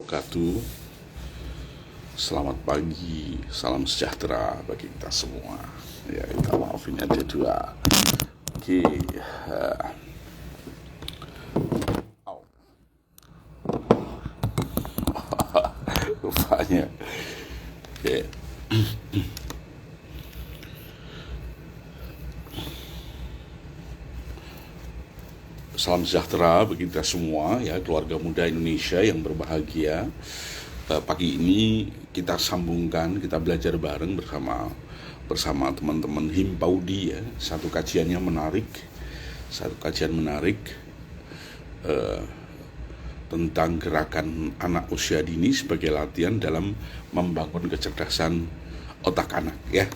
Wabarakatuh. Selamat pagi, salam sejahtera bagi kita semua. Ya, kita maafin ada dua. Oke, rupanya. Oke. Salam sejahtera bagi kita semua, ya, keluarga muda Indonesia yang berbahagia. Pagi ini kita sambungkan, kita belajar bareng bersama teman-teman Himpaudi, ya. Satu kajian menarik tentang gerakan anak usia dini sebagai latihan dalam membangun kecerdasan otak anak, ya.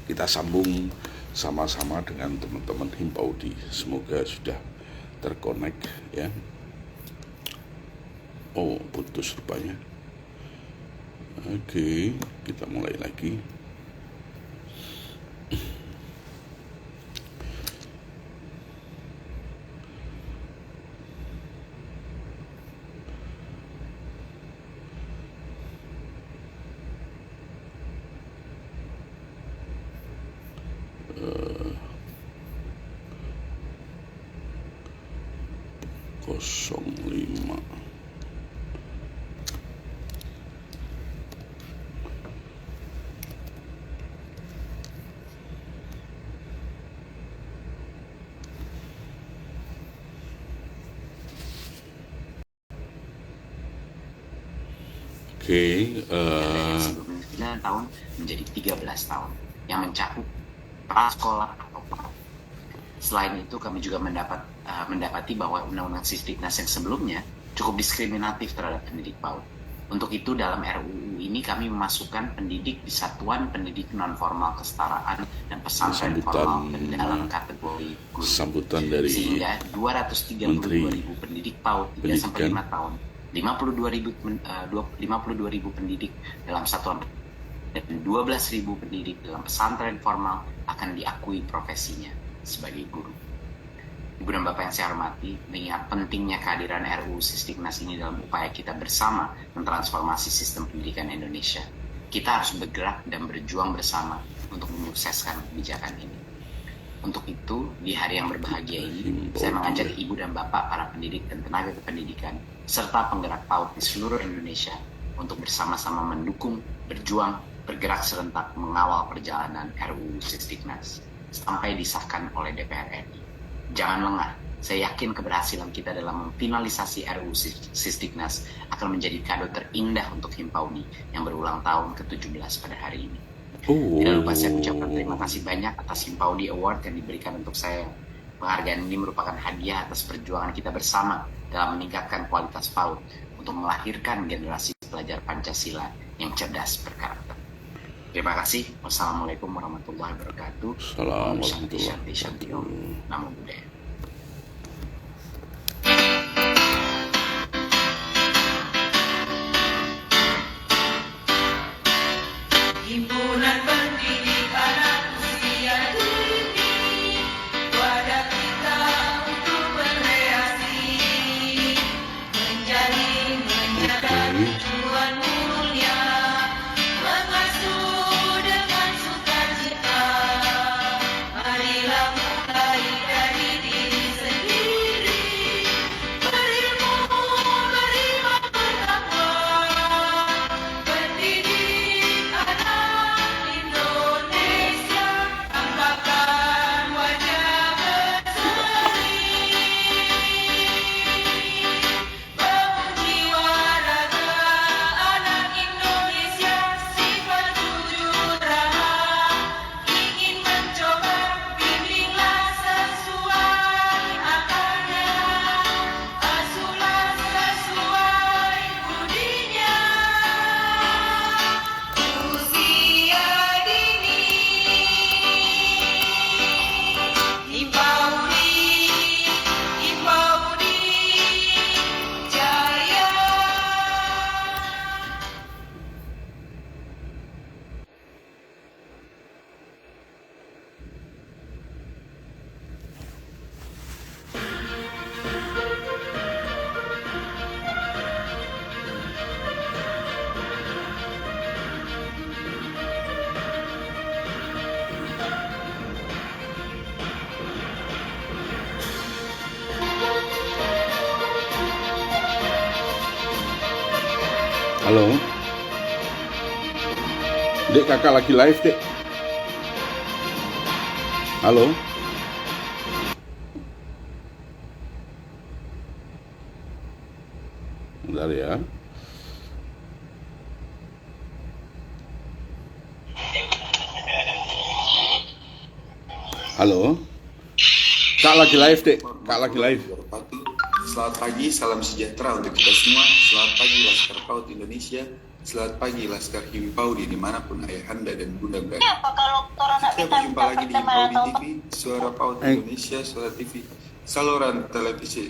Kita sambung sama-sama dengan teman-teman Himpaudi. Semoga sudah terkonek, ya. Oh, putus rupanya. Oke, kita mulai lagi. Kosong 05. Oke, 9 tahun menjadi 13 tahun yang mencakup prasekolah atau PAUD. Selain itu kami juga mendapati bahwa Undang-Undang Sisdiknas yang sebelumnya cukup diskriminatif terhadap pendidik PAUD. Untuk itu dalam RUU ini kami memasukkan pendidik di satuan pendidik non-formal kesetaraan dan pesantren formal ke dalam kategori guru. Sambutan dari sehingga 232.000 pendidik PAUD 3-5 tahun, 52.000 pendidik dalam satuan dan 12.000 pendidik dalam pesantren formal akan diakui profesinya sebagai guru. Ibu dan Bapak yang saya hormati, mengingat pentingnya kehadiran RUU Sisdiknas ini dalam upaya kita bersama mentransformasi sistem pendidikan Indonesia, kita harus bergerak dan berjuang bersama untuk menyukseskan kebijakan ini. Untuk itu, di hari yang berbahagia ini, saya mengajak Ibu dan Bapak para pendidik dan tenaga kependidikan, serta penggerak PAUD di seluruh Indonesia untuk bersama-sama mendukung, berjuang, bergerak serentak mengawal perjalanan RUU Sisdiknas sampai disahkan oleh DPR RI. Jangan lengah, saya yakin keberhasilan kita dalam memfinalisasi RUU Sisdiknas akan menjadi kado terindah untuk Himpaudi yang berulang tahun ke-17 pada hari ini. Tidak lupa saya ucapkan terima kasih banyak atas Himpaudi Award yang diberikan untuk saya. Penghargaan ini merupakan hadiah atas perjuangan kita bersama dalam meningkatkan kualitas PAUD untuk melahirkan generasi pelajar Pancasila yang cerdas berkarakter. Terima kasih. Wassalamualaikum warahmatullahi wabarakatuh. Om Shanti Shanti Shanti Om. Namo Buddhaya. Himpunan pendidik anak usia dini, wadah kita untuk berkreasi, menjaga tujuan mulia, mengasuh dengan sukacita. Marilah mulai dari Halo. Dek, kakak lagi live, Dek. Halo. Bentar ya. Halo. Kak lagi live, Dek. Kak lagi live. Selamat pagi, salam sejahtera untuk kita semua. Selamat pagi Laskar PAUD Indonesia. Selamat pagi Laskar Himpaudi dimanapun ayahanda dan bunda berada. Apa kalau orang nak Kita berjumpa lagi di Himpaudi TV, Suara PAUD Indonesia, Suara TV, saluran televisi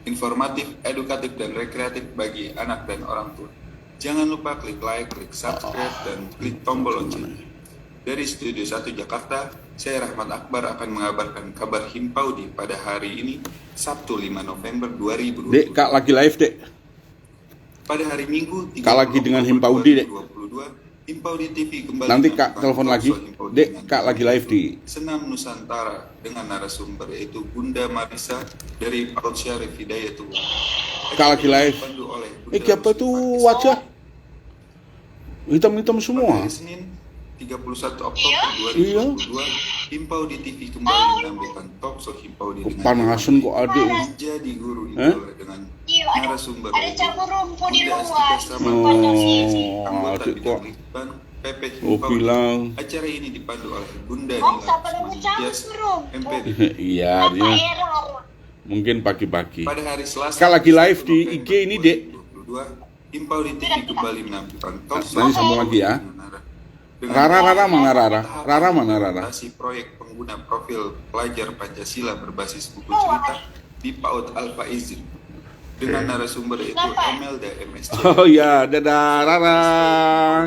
informatif, edukatif, dan rekreatif bagi anak dan orang tua. Jangan lupa klik like, klik subscribe, dan klik tombol lonceng. Dari Studio 1 Jakarta, saya Rahmat Akbar akan mengabarkan kabar Himpaudi pada hari ini, Sabtu 5 November 2020. Dek, Kak lagi live, Dek. Pada hari Minggu, Kak lagi dengan Himpaudi, Dek. 2022, Himpaudi TV kembali Nanti Kak melakukan telepon lagi. talkshow Himpaudi Dek, dengan Kak lagi live di Senam Nusantara dengan narasumber yaitu Bunda Marisa dari PAUD Syarif Hidayatullah. Kak lagi live. Dipandu oleh Bunda Siapa tuh Rusdi wajah? Hitam-hitam Pada semua. hari Senin 31 Oktober 2022, Himpaudi TV kembali menampilkan talkshow Himpaudi dengan Kepanasan kok adik. Jadi Guru Idola dengan narasumber Ada campur rumput di Bunda luar. Astika Oh, anggota adik bidang kok. Litbang PP Oh, Himpaudi. bilang. Acara ini dipandu oleh Bunda Oh, Nila siapa yang mau Kusmanias, campur rumput? MPD. Iya, Apa dia error? mungkin pagi-pagi. Pada hari Selasa, Kak lagi live di 1 IG ini, Dek. 2022, Himpaudi TV kembali menampilkan talkshow Nanti sambung lagi ya. dengan Rara mana Rara? Rara mana Rara? implementasi proyek pengguna profil pelajar Pancasila berbasis buku cerita di PAUD Alfa Izin dengan narasumber yaitu Emelda MSC Oh ya, dadah Rara.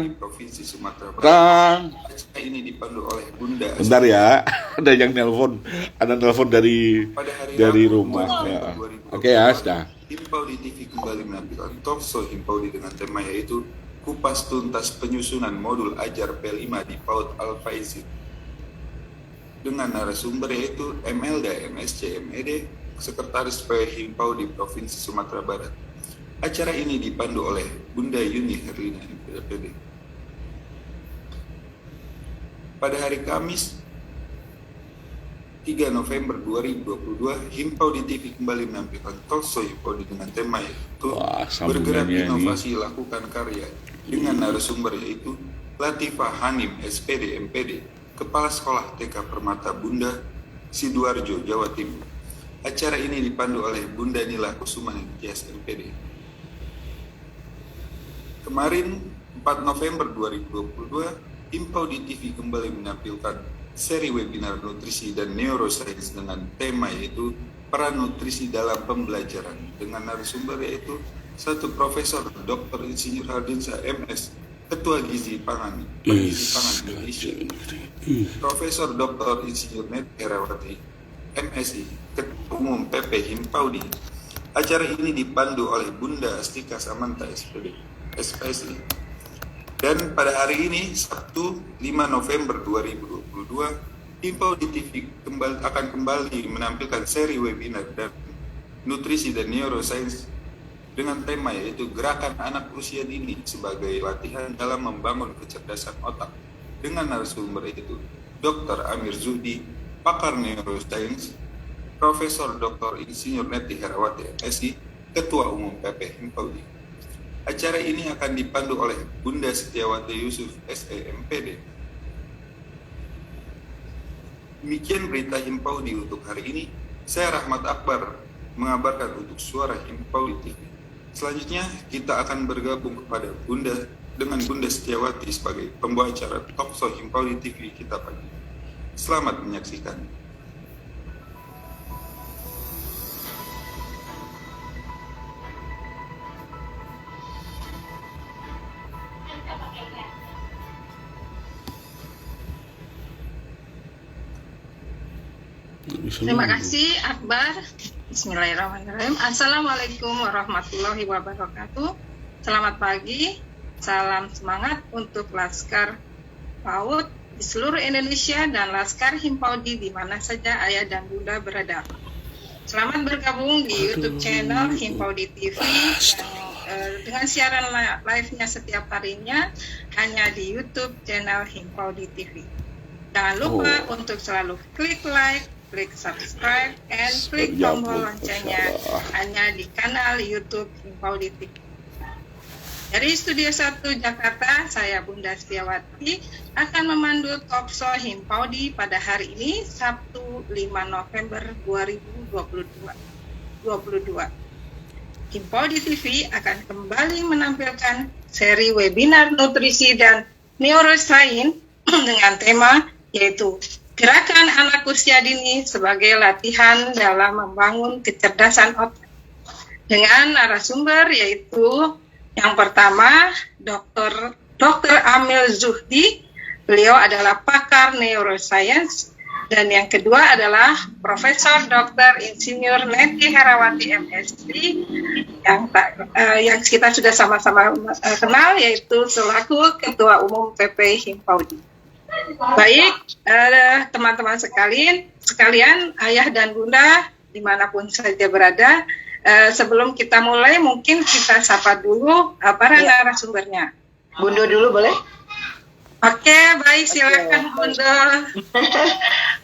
di Provinsi Sumatera Barat. Rara. Acara ini dipandu oleh Bunda Bentar ya, ada yang nelpon. Ada nelpon dari Pada hari Rabu, rumah. 2 Ya. November 2022, Oke ya, sudah. Himpaudi TV kembali menampilkan talkshow Himpaudi dengan tema yaitu Kupas Tuntas Penyusunan Modul Ajar P5 di PAUD Al-Faizin dengan narasumber yaitu Emelda MSC MED, Sekretaris Himpaudi Provinsi Sumatera Barat. Acara ini dipandu oleh Bunda Yuni Herlina MPD. Pada hari Kamis 3 November 2022, Himpaudi TV kembali menampilkan talkshow Himpaudi dengan tema yaitu Wah, Bergerak sambungannya Inovasi Lakukan Karya dengan narasumber yaitu Latifah Hanim SPD MPD, Kepala Sekolah TK Permata Bunda, Sidoarjo, Jawa Timur. Acara ini dipandu oleh Bunda Nila Kusmanias MPD. Kemarin 4 November 2022, Himpaudi TV kembali menampilkan seri webinar nutrisi dan neuroscience dengan tema yaitu peran nutrisi dalam pembelajaran dengan narasumber yaitu satu Profesor Dr. Insinyur Hardinsa MS, Ketua Gizi Pangan Indonesia, Profesor Dr. Insinyur Neti Herawati, MSI, Ketua Umum PP Himpaudi. Acara ini dipandu oleh Bunda Astika Samanta SPD, SPSI. Dan pada hari ini, Sabtu 5 November 2022, Himpaudi TV akan kembali menampilkan seri webinar dan nutrisi dan neuroscience dengan tema yaitu Gerakan Anak Usia Dini sebagai latihan dalam membangun kecerdasan otak dengan narasumber itu Dr. Amir Zuhdi, pakar neuroscience, Profesor Dr. Insinyur Neti Herawati MSI, Ketua Umum PP Himpaudi. Acara ini akan dipandu oleh Bunda Setiawati Yusuf SEMPD. Demikian berita Himpaudi untuk hari ini. Saya Rahmat Akbar mengabarkan untuk Suara Himpaudi TV. Selanjutnya kita akan bergabung kepada dengan Bunda Setiawati sebagai pembawa acara talkshow Himpaudi TV kita pagi. Selamat menyaksikan. Terima kasih Akbar. Bismillahirrahmanirrahim. Assalamualaikum warahmatullahi wabarakatuh. Selamat pagi, salam semangat untuk Laskar PAUD di seluruh Indonesia dan Laskar Himpaudi di mana saja ayah dan bunda berada. Selamat bergabung di YouTube channel Himpaudi TV yang dengan siaran live-nya setiap harinya hanya di YouTube channel Himpaudi TV. Jangan lupa untuk selalu klik like, klik subscribe, and klik tombol loncengnya hanya di kanal YouTube Himpaudi TV. Dari Studio 1 Jakarta, saya Bunda Setiawati akan memandu talkshow Himpaudi pada hari ini, Sabtu 5 November 2022. Himpaudi TV akan kembali menampilkan seri webinar nutrisi dan neuroscience dengan tema yaitu Gerakan Anak Usia Dini sebagai Latihan dalam Membangun Kecerdasan Otak. Dengan narasumber yaitu yang pertama, Dr. Amil Zuhdi, beliau adalah pakar neuroscience, dan yang kedua adalah Profesor Dr. Insinyur Neti Herawati MSc, yang kita sudah sama-sama kenal, yaitu selaku Ketua Umum PP Himpaudi. Baik, teman-teman sekalian, ayah dan bunda, dimanapun saja berada, sebelum kita mulai, mungkin kita sapa dulu para narasumbernya. Bundo dulu boleh? Oke, baik, silakan Bundo.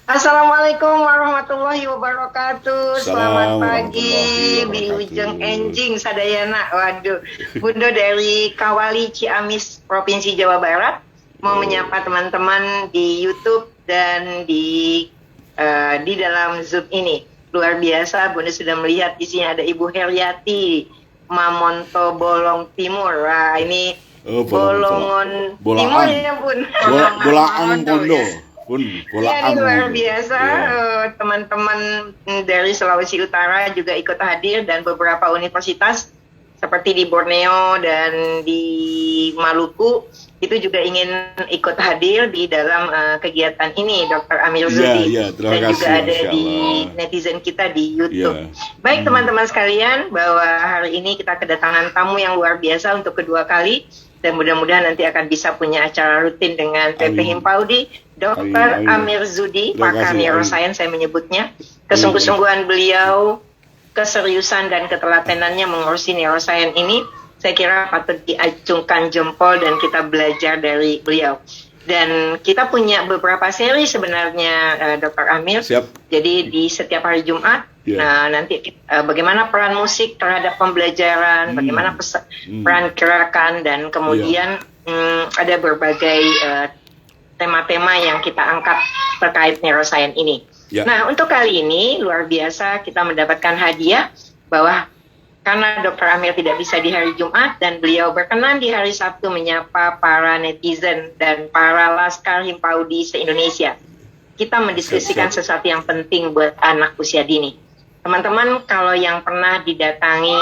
Assalamualaikum warahmatullahi wabarakatuh. Selamat pagi, Wilujeng Enjing Sadayana. Waduh, Bundo dari Kawali Ciamis, Provinsi Jawa Barat, mau menyapa teman-teman di YouTube dan di dalam Zoom ini. Luar biasa, Bunda sudah melihat di sini ada Ibu Heriati Mamonto Bolong Timur. Wah, ini Bolongan Timur ya, Bun. Bolaan Pondo. Bun, ya, ini luar biasa. Teman-teman dari Sulawesi Utara juga ikut hadir dan beberapa universitas seperti di Borneo dan di Maluku itu juga ingin ikut hadir di dalam kegiatan ini, Dr. Amir Zudi, dan juga ada di netizen kita di YouTube. Baik teman-teman sekalian, bahwa hari ini kita kedatangan tamu yang luar biasa untuk kedua kali, dan mudah-mudahan nanti akan bisa punya acara rutin dengan PP Himpaudi, Dr. Amir Zudi, pakar neuroscience saya menyebutnya. Kesungguh-sungguhan beliau, keseriusan dan ketelatenannya mengurusi neuroscience ini, saya kira patut diacungkan jempol dan kita belajar dari beliau. Dan kita punya beberapa seri sebenarnya, Dr. Amir. Siap. Jadi di setiap hari Jumat, nanti bagaimana peran musik terhadap pembelajaran, bagaimana peran gerakan, dan kemudian ada berbagai tema-tema yang kita angkat terkait neuroscience ini. Nah, untuk kali ini luar biasa kita mendapatkan hadiah bahwa karena Dr. Amir tidak bisa di hari Jumat dan beliau berkenan di hari Sabtu menyapa para netizen dan para laskar Himpaudi se-Indonesia. Kita mendiskusikan sesuatu yang penting buat anak usia dini. Teman-teman, kalau yang pernah didatangi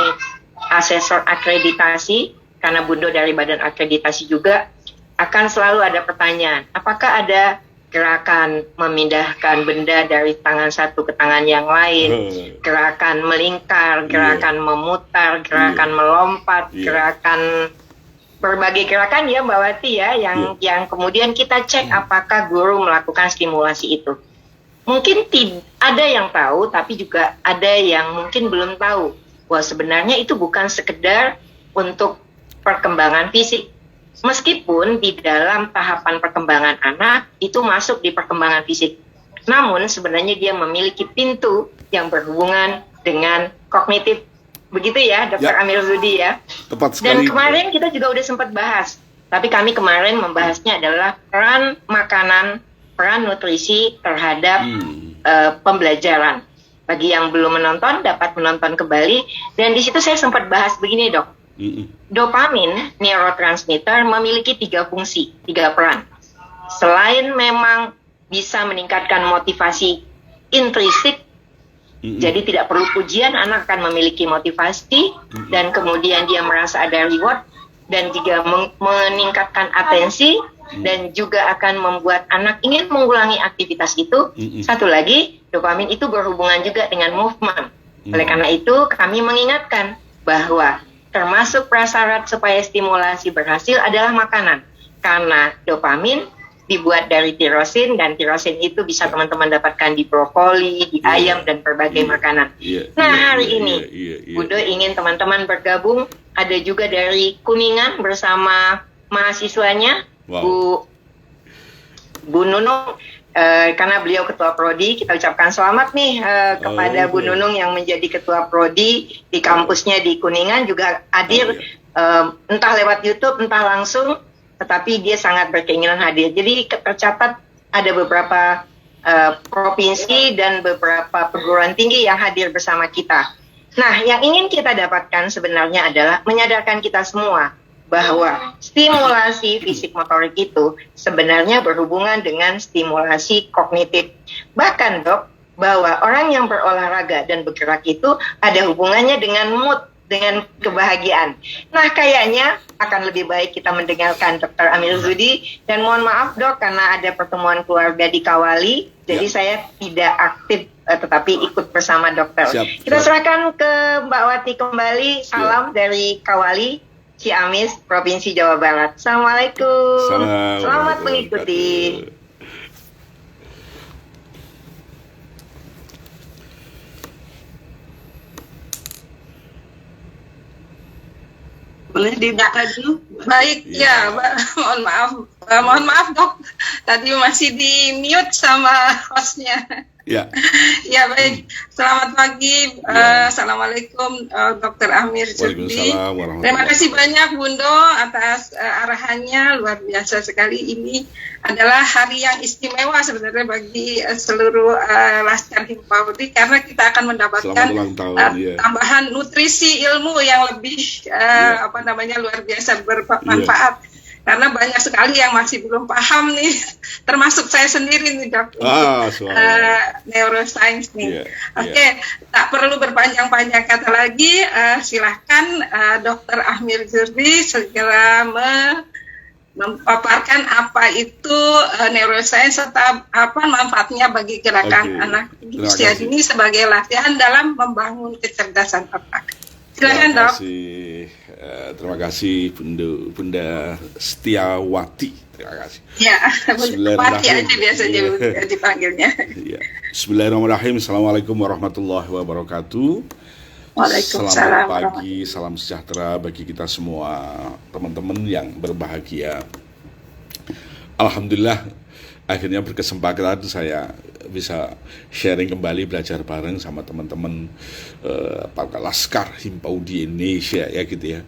asesor akreditasi, karena Bundo dari Badan Akreditasi juga, akan selalu ada pertanyaan, apakah ada gerakan memindahkan benda dari tangan satu ke tangan yang lain, gerakan melingkar, gerakan memutar, gerakan melompat, gerakan berbagai gerakan ya Mbak Wati ya, yang kemudian kita cek apakah guru melakukan stimulasi itu. Mungkin ada yang tahu, tapi juga ada yang mungkin belum tahu bahwa sebenarnya itu bukan sekedar untuk perkembangan fisik. Meskipun di dalam tahapan perkembangan anak itu masuk di perkembangan fisik, namun sebenarnya dia memiliki pintu yang berhubungan dengan kognitif. Begitu ya, Dr. Amir Zudi ya. Tepat sekali. Dan kemarin kita juga udah sempat bahas, tapi kami kemarin membahasnya adalah peran makanan, peran nutrisi terhadap pembelajaran. Bagi yang belum menonton, dapat menonton kembali. Dan di situ saya sempat bahas begini, Dok. Dopamin, neurotransmitter, memiliki 3 fungsi, 3 peran. Selain memang bisa meningkatkan motivasi intrinsik, jadi tidak perlu pujian, anak akan memiliki motivasi, dan kemudian dia merasa ada reward, dan juga meningkatkan atensi, dan juga akan membuat anak ingin mengulangi aktivitas itu. Satu lagi, dopamin itu berhubungan juga dengan movement. Oleh karena itu, kami mengingatkan bahwa termasuk prasyarat supaya stimulasi berhasil adalah makanan. Karena dopamin dibuat dari tirosin, dan tirosin itu bisa teman-teman dapatkan di brokoli, di ayam, dan berbagai makanan. Nah, hari ini Budo ingin teman-teman bergabung ada juga dari Kuningan bersama mahasiswanya, Bu Nunung. Karena beliau ketua prodi, kita ucapkan selamat nih kepada Bu Nunung yang menjadi ketua prodi di kampusnya di Kuningan, juga hadir entah lewat YouTube entah langsung, tetapi dia sangat berkeinginan hadir. Jadi tercatat ada beberapa provinsi dan beberapa perguruan tinggi yang hadir bersama kita. Nah, yang ingin kita dapatkan sebenarnya adalah menyadarkan kita semua bahwa stimulasi fisik motorik itu sebenarnya berhubungan dengan stimulasi kognitif. Bahkan, Dok, bahwa orang yang berolahraga dan bergerak itu ada hubungannya dengan mood, dengan kebahagiaan. Nah, kayaknya akan lebih baik kita mendengarkan Dr. Amir Zudi. Dan mohon maaf, Dok, karena ada pertemuan keluarga di Kawali, jadi saya tidak aktif tetapi ikut bersama dokter. Kita serahkan ke Mbak Wati kembali. Salam dari Kawali, Ciamis, Provinsi Jawa Barat. Assalamualaikum. Selamat mengikuti. Boleh dibuka dulu? Baik, ya, mohon maaf Dok, tadi masih di mute sama hostnya. Ya. Ya, baik. Selamat pagi. Assalamualaikum Dr. Amir Zudi. Terima kasih banyak Bundo atas arahannya, luar biasa sekali. Ini adalah hari yang istimewa sebenarnya bagi seluruh Laskar Himpauti, karena kita akan mendapatkan tambahan nutrisi ilmu yang lebih luar biasa bermanfaat. Karena banyak sekali yang masih belum paham nih, termasuk saya sendiri nih Dok, neuroscience nih. Oke, tak perlu berpanjang-panjang kata lagi, silahkan Dr. Amir Zudi segera memaparkan apa itu neuroscience serta apa manfaatnya bagi gerakan anak usia dini sebagai latihan dalam membangun kecerdasan otak. Silakan Dok. Terima kasih Bunda Setiawati. Terima kasih. Ya, Wati aja biasanya dipanggilnya. Ya. Bismillahirrahmanirrahim. Assalamualaikum warahmatullahi wabarakatuh. Waalaikumsalam. Selamat pagi, salam sejahtera bagi kita semua teman-teman yang berbahagia. Alhamdulillah, akhirnya berkesempatan saya bisa sharing kembali, belajar bareng sama teman-teman para Laskar Himpauti Indonesia ya gitu ya.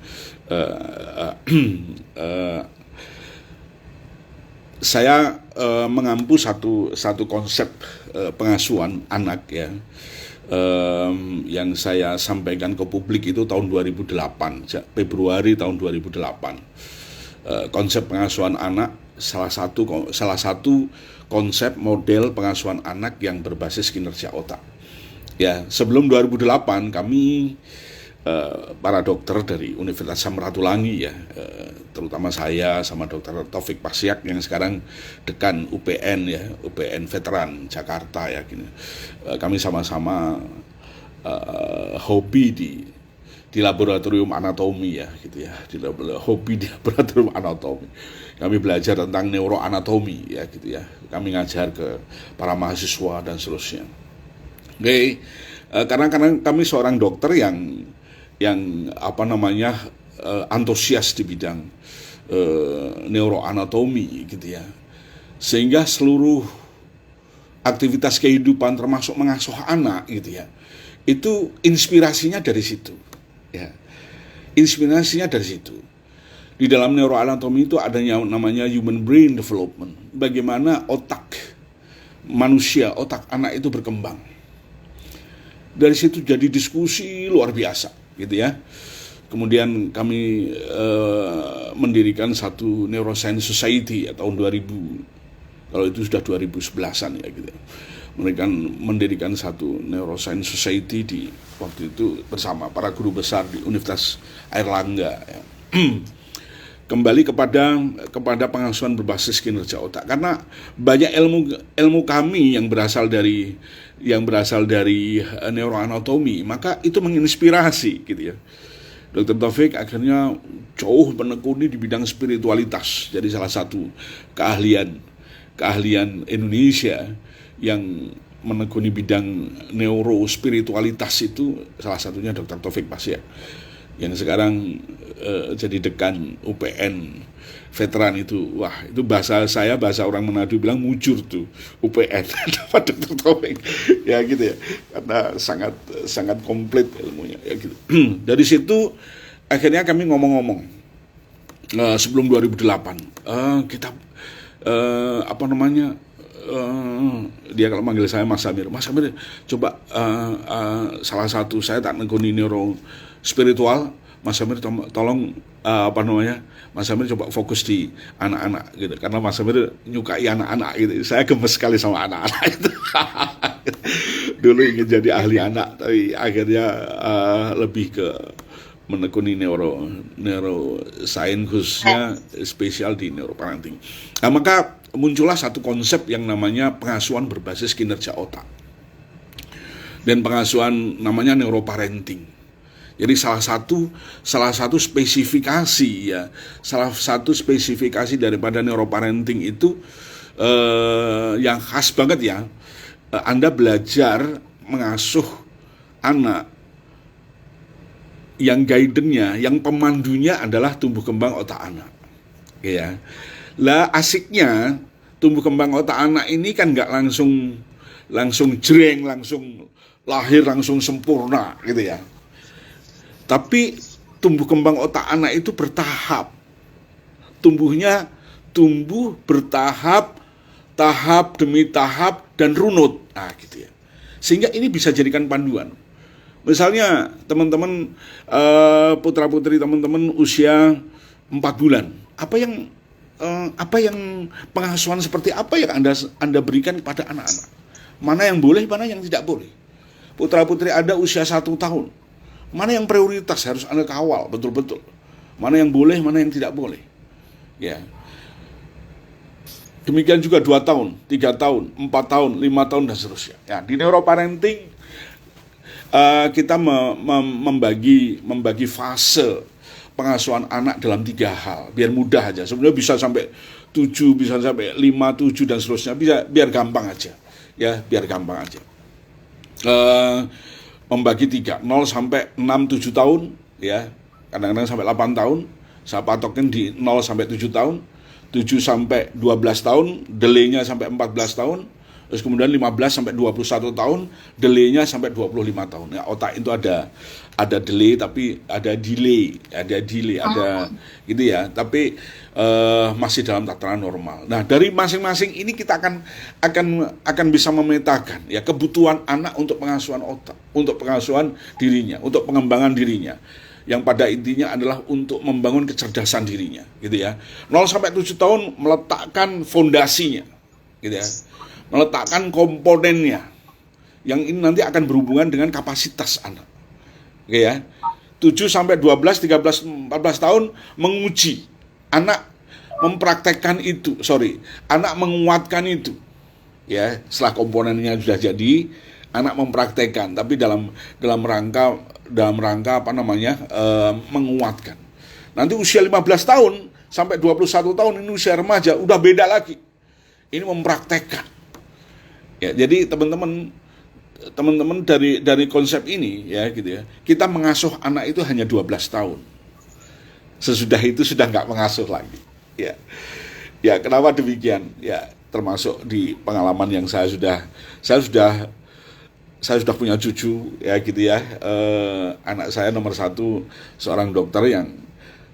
Saya mengampu satu konsep pengasuhan anak ya, yang saya sampaikan ke publik itu tahun 2008, Februari tahun 2008. Konsep pengasuhan anak salah satu konsep model pengasuhan anak yang berbasis kinerja otak. Ya, sebelum 2008 kami para dokter dari Universitas Samratulangi ya, terutama saya sama Dr. Taufik Pasiak yang sekarang dekan UPN ya, UPN Veteran Jakarta ya gini. Kami sama-sama hobi di laboratorium anatomi ya gitu ya, hobi di laboratorium anatomi. Kami belajar tentang neuroanatomi ya gitu ya. Kami ngajar ke para mahasiswa dan seterusnya. Oke, karena kami seorang dokter yang antusias di bidang neuroanatomi gitu ya. Sehingga seluruh aktivitas kehidupan termasuk mengasuh anak gitu ya, itu inspirasinya dari situ ya. Inspirasinya dari situ. Di dalam neuroanatomi itu adanya namanya human brain development. Bagaimana otak manusia, otak anak itu berkembang. Dari situ jadi diskusi luar biasa gitu ya. Kemudian kami mendirikan satu Neuroscience Society ya, tahun 2000. Kalau itu sudah 2011-an ya gitu. Mereka mendirikan satu Neuroscience Society di waktu itu bersama para guru besar di Universitas Airlangga ya. Kembali kepada pengasuhan berbasis kinerja otak, karena banyak ilmu kami yang berasal dari neuroanatomi, maka itu menginspirasi gitu ya. Dr. Taufik akhirnya jauh menekuni di bidang spiritualitas. Jadi salah satu keahlian Indonesia yang menekuni bidang neurospiritualitas itu salah satunya Dr. Taufik Pasiak. yang sekarang jadi dekan UPN veteran itu. Wah, itu bahasa orang Manado bilang mujur tuh UPN Pak Dr. Topeng. Ya gitu ya. Karena sangat komplit ilmunya ya gitu. Dari situ akhirnya kami ngomong-ngomong sebelum 2008 kita dia kalau manggil saya Mas Amir, coba salah satu saya tak negoni neuro spiritual, Mas Amir tolong Mas Amir coba fokus di anak-anak gitu, karena Mas Amir nyukai anak-anak gitu. Saya gemes sekali sama anak-anak itu. Dulu ingin jadi ahli anak, tapi akhirnya lebih ke menekuni neuroscience, khususnya spesial di neuroparenting. Nah, maka muncullah satu konsep yang namanya pengasuhan berbasis kinerja otak, dan pengasuhan namanya neuroparenting. Jadi salah satu spesifikasi daripada neuroparenting itu yang khas banget ya. Anda belajar mengasuh anak yang guidance-nya, yang pemandunya adalah tumbuh kembang otak anak. Ya. Lah asiknya tumbuh kembang otak anak ini kan nggak langsung jreng, langsung lahir, langsung sempurna gitu ya. Tapi tumbuh kembang otak anak itu bertahap. Tumbuh bertahap, tahap demi tahap dan runut. Nah, gitu ya. Sehingga ini bisa jadikan panduan. Misalnya teman-teman putra-putri teman-teman usia 4 bulan, apa yang pengasuhan seperti apa yang Anda berikan kepada anak-anak? Mana yang boleh, mana yang tidak boleh? Putra-putri Anda usia 1 tahun, mana yang prioritas harus Anda kawal betul-betul? Mana yang boleh, mana yang tidak boleh? Ya. Demikian juga 2 tahun, 3 tahun, 4 tahun, 5 tahun dan seterusnya. Ya, di neuroparenting kita membagi fase pengasuhan anak dalam 3 hal, biar mudah aja. Sebenarnya bisa sampai 7, bisa sampai 5, 7 dan seterusnya, biar gampang aja. Ya, biar gampang aja. Membagi 3, 0 sampai 6, 7 tahun, ya. Kadang-kadang sampai 8 tahun. Saya patokin di 0 sampai 7 tahun, 7 sampai 12 tahun, delay-nya sampai 14 tahun. Terus kemudian 15 sampai 21 tahun, delay-nya sampai 25 tahun. Ya, otak itu ada delay, tapi ada delay, gitu ya. Tapi masih dalam tataran normal. Nah, dari masing-masing ini kita akan bisa memetakan ya kebutuhan anak untuk pengasuhan otak, untuk pengasuhan dirinya, untuk pengembangan dirinya. Yang pada intinya adalah untuk membangun kecerdasan dirinya, gitu ya. 0 sampai 7 tahun meletakkan fondasinya, gitu ya. Meletakkan komponennya yang ini nanti akan berhubungan dengan kapasitas anak. Oke ya. 7 sampai 12, 13, 14 tahun menguji. Anak mempraktekkan itu, anak menguatkan itu. Ya, setelah komponennya sudah jadi, anak mempraktekkan, tapi dalam rangka menguatkan. Nanti usia 15 tahun sampai 21 tahun ini usia remaja, udah beda lagi. Ini mempraktekkan. Ya, jadi teman-teman dari konsep ini ya gitu ya. Kita mengasuh anak itu hanya 12 tahun. Sesudah itu sudah nggak mengasuh lagi. Ya. Ya, kenapa demikian? Ya, termasuk di pengalaman yang saya sudah punya cucu ya gitu ya. Anak saya nomor 1 seorang dokter yang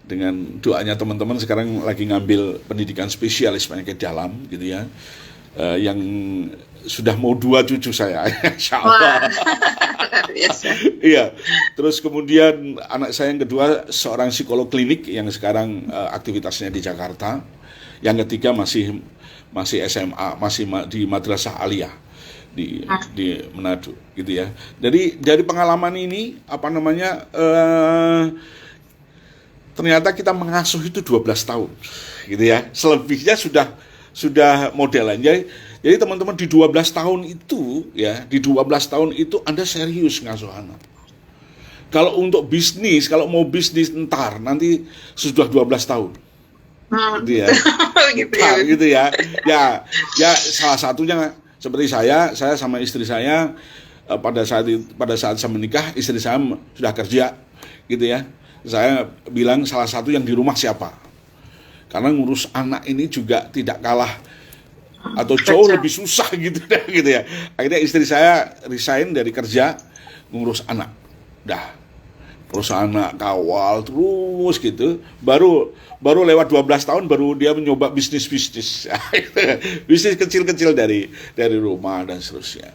dengan doanya teman-teman sekarang lagi ngambil pendidikan spesialis penyakit dalam gitu ya. Yang sudah mau 2 cucu saya, insya Allah. Iya. Terus kemudian anak saya yang kedua seorang psikolog klinik yang sekarang aktivitasnya di Jakarta. Yang ketiga masih SMA, masih di Madrasah Aliyah di Manado, gitu ya. Dari pengalaman ini ternyata kita mengasuh itu 12 tahun, gitu ya. Selebihnya sudah modelan. Jadi teman-teman di 12 tahun itu Anda serius ngasuh anak. Kalau untuk bisnis, kalau mau bisnis entar nanti sudah 12 tahun. Gitu ya. Gitu ya. Ya salah satunya seperti saya sama istri saya pada saat saya menikah, istri saya sudah kerja gitu ya. saya bilang salah satu yang di rumah siapa? Karena ngurus anak ini juga tidak kalah atau jauh lebih susah gitu ya. Akhirnya istri saya resign dari kerja ngurus anak. Terus anak kawal terus gitu. Baru lewat 12 tahun baru dia mencoba bisnis bisnis kecil-kecil dari rumah dan seterusnya.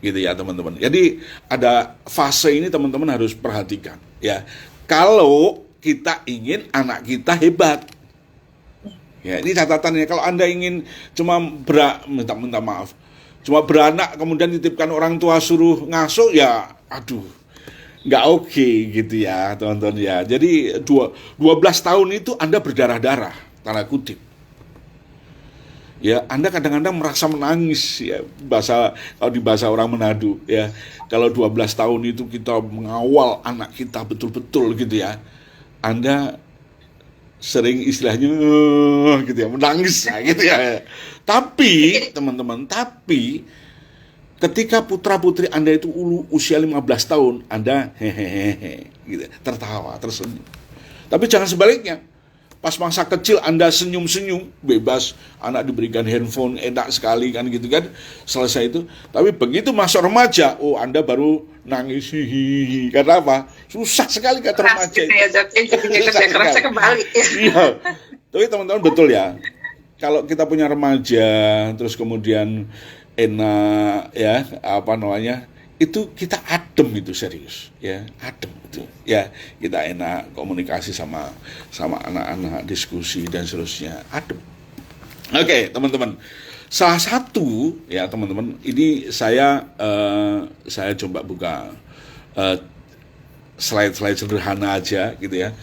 Gitu ya teman-teman. Jadi ada fase ini teman-teman harus perhatikan ya. Kalau kita ingin anak kita hebat. Ya, ini catatannya. Kalau Anda ingin cuma minta maaf, cuma beranak kemudian titipkan orang tua suruh ngasuh, ya aduh, nggak oke gitu ya teman-teman ya. Jadi 12 tahun itu Anda berdarah-darah, tanda kutip. Ya, Anda kadang-kadang merasa menangis ya, kalau di bahasa orang Manado ya. Kalau 12 tahun itu kita mengawal anak kita betul-betul gitu ya. Anda sering istilahnya gitu ya, menangis ya, gitu ya. Tapi teman-teman, ketika putra-putri Anda itu usia 15 tahun, Anda hehehe gitu, tertawa, tersenyum. Tapi jangan sebaliknya. Pas masa kecil Anda senyum-senyum, bebas, anak diberikan handphone, enak sekali kan gitu kan, selesai itu. Tapi begitu masuk remaja, Anda baru nangis, hihihi. Karena apa? Susah sekali kata remaja itu. Kerasa kembali. Iya. Tapi teman-teman betul ya. Kalau kita punya remaja, terus kemudian enak ya, itu kita adem, itu serius ya, adem itu ya, kita enak komunikasi sama anak-anak, diskusi dan seterusnya, adem. Oke, teman-teman, salah satu ya teman-teman, ini saya coba buka slide sederhana aja gitu ya.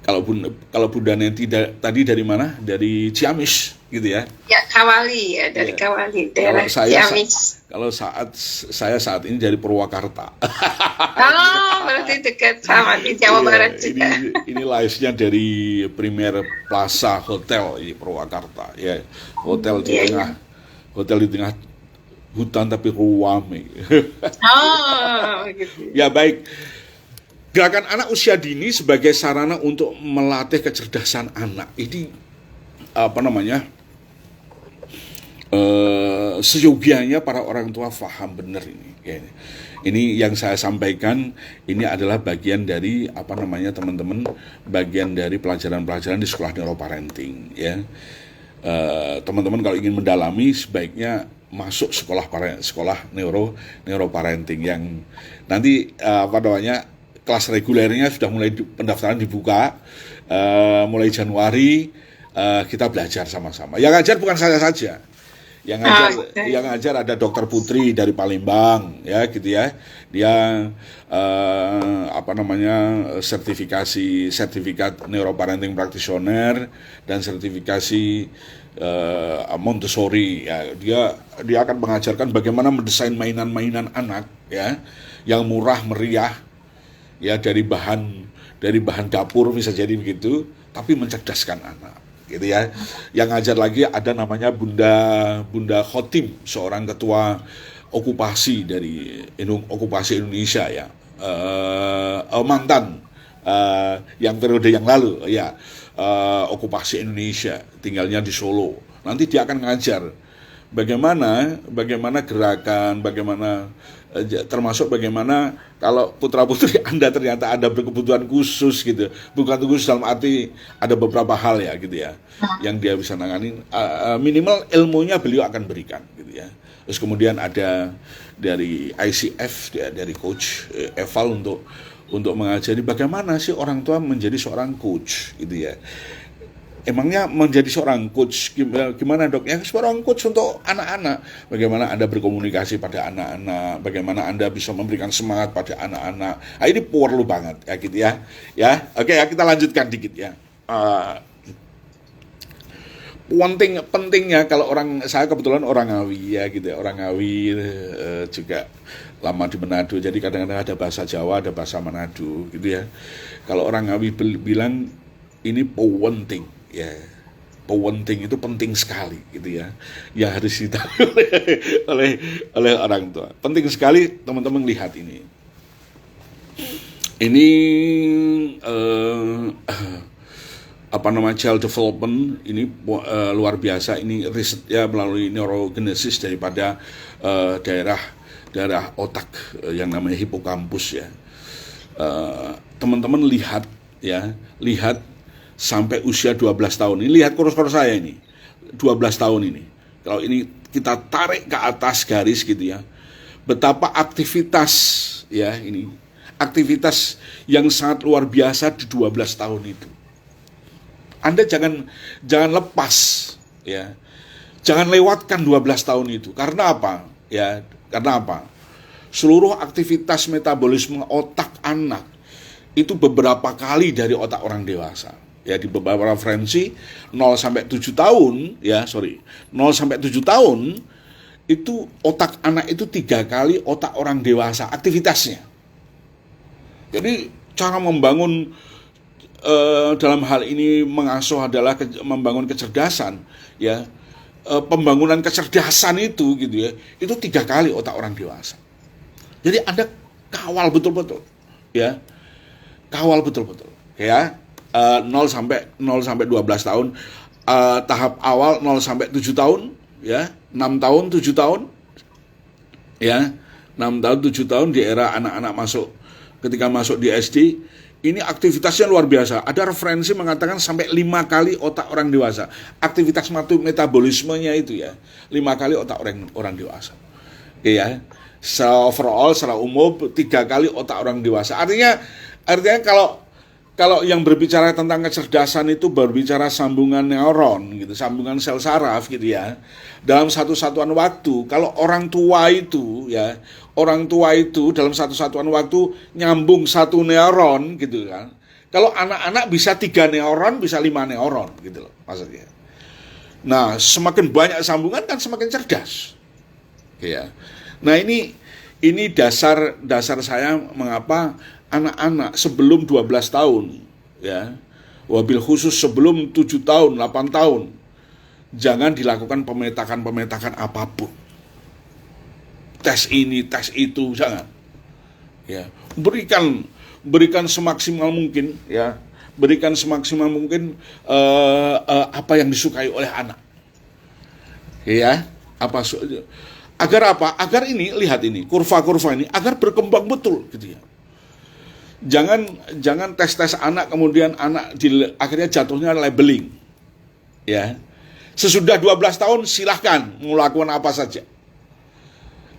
Kalau Bunda Neti tadi dari mana? Dari Ciamis gitu ya? Ya, Kawali ya, dari Kawali, daerah Ciamis. Kalau saya saat ini dari Purwakarta. Berarti dekat sama di Jawa Barat juga. Ini live-nya dari Premier Plaza Hotel di Purwakarta ya. Hotel di tengah hutan tapi ruame. Gitu. Ya baik. Gerakan anak usia dini sebagai sarana untuk melatih kecerdasan anak. Ini seyogianya para orang tua paham benar ini. Ya. Ini yang saya sampaikan, ini adalah bagian dari teman-teman, bagian dari pelajaran-pelajaran di sekolah neuroparenting ya. Teman-teman kalau ingin mendalami sebaiknya masuk sekolah neuroparenting yang nanti kelas regulernya sudah mulai pendaftaran dibuka mulai Januari. Kita belajar sama-sama. Yang ngajar bukan saya saja. Yang ngajar ada Dokter Putri dari Palembang ya gitu ya. Dia sertifikat neuroparenting practitioner dan sertifikasi Montessori ya. Dia akan mengajarkan bagaimana mendesain mainan-mainan anak ya yang murah meriah ya, dari bahan dapur bisa jadi begitu, tapi mencerdaskan anak gitu ya. Yang ngajar lagi ada namanya Bunda Khotim, seorang ketua okupasi dari okupasi Indonesia ya, mantan yang periode yang lalu ya, okupasi Indonesia, tinggalnya di Solo. Nanti dia akan ngajar bagaimana gerakan, termasuk bagaimana kalau putra-putri Anda ternyata ada berkebutuhan khusus gitu, bukan khusus dalam arti ada beberapa hal ya gitu ya, yang dia bisa nanganin, minimal ilmunya beliau akan berikan gitu ya. Terus kemudian ada dari ICF, dari coach Eval untuk mengajari bagaimana sih orang tua menjadi seorang coach gitu ya. Emangnya menjadi seorang coach gimana dok? Ya seorang coach untuk anak-anak. Bagaimana Anda berkomunikasi pada anak-anak, bagaimana Anda bisa memberikan semangat pada anak-anak. Nah, ini perlu banget ya gitu ya. Ya, oke ya, kita lanjutkan dikit ya. Pentingnya kalau saya kebetulan orang Ngawi ya gitu ya. Orang Ngawi juga lama di Manado, jadi kadang-kadang ada bahasa Jawa, ada bahasa Manado gitu ya. Kalau orang Ngawi bilang ini penting. Ya, penting itu penting sekali gitu ya. Ya harus ditahu oleh orang tua. Penting sekali teman-teman lihat ini. Ini child development ini luar biasa. Ini risetnya melalui neurogenesis daripada daerah otak yang namanya hipokampus ya. Teman-teman lihat sampai usia 12 tahun. Ini lihat kurus-kurus saya ini. 12 tahun ini. Kalau ini kita tarik ke atas garis gitu ya. Betapa aktivitas ya ini. Aktivitas yang sangat luar biasa di 12 tahun itu. Anda jangan lepas ya. Jangan lewatkan 12 tahun itu. Karena apa? Ya, karena apa? Seluruh aktivitas metabolisme otak anak itu beberapa kali dari otak orang dewasa. Ya, di beberapa referensi 0 sampai 7 tahun, 0 sampai 7 tahun itu otak anak itu 3 kali otak orang dewasa aktivitasnya. Jadi cara membangun dalam hal ini mengasuh adalah membangun kecerdasan, ya. Pembangunan kecerdasan itu gitu ya, itu 3 kali otak orang dewasa. Jadi Anda kawal betul-betul, ya. Kawal betul-betul, ya. 0 sampai 12 tahun, tahap awal 0 sampai 7 tahun, ya, 6 tahun, 7 tahun, ya, 6 tahun, 7 tahun di era anak-anak ketika masuk di SD, ini aktivitasnya luar biasa. Ada referensi mengatakan sampai 5 kali otak orang dewasa. Aktivitas metabolismenya itu ya, 5 kali otak orang dewasa. Ya, overall secara umum 3 kali otak orang dewasa. Artinya kalau yang berbicara tentang kecerdasan itu berbicara sambungan neuron gitu, sambungan sel saraf gitu ya. Dalam satu satuan waktu, kalau orang tua itu dalam satu satuan waktu nyambung 1 neuron gitu kan. Kalau anak-anak bisa 3 neuron, bisa 5 neuron gitu loh maksudnya. Nah, semakin banyak sambungan kan semakin cerdas. Ya. Nah, ini dasar saya mengapa anak-anak sebelum 12 tahun, ya, wabil khusus sebelum 7 tahun, 8 tahun, jangan dilakukan pemetakan apapun. Tes ini, tes itu, jangan. Ya, berikan semaksimal mungkin, ya, berikan semaksimal mungkin apa yang disukai oleh anak. Ya, agar apa? Agar ini, lihat ini, kurva-kurva ini, agar berkembang betul, gitu ya. Jangan tes anak kemudian anak akhirnya jatuhnya labeling. Ya. Sesudah 12 tahun silahkan melakukan apa saja.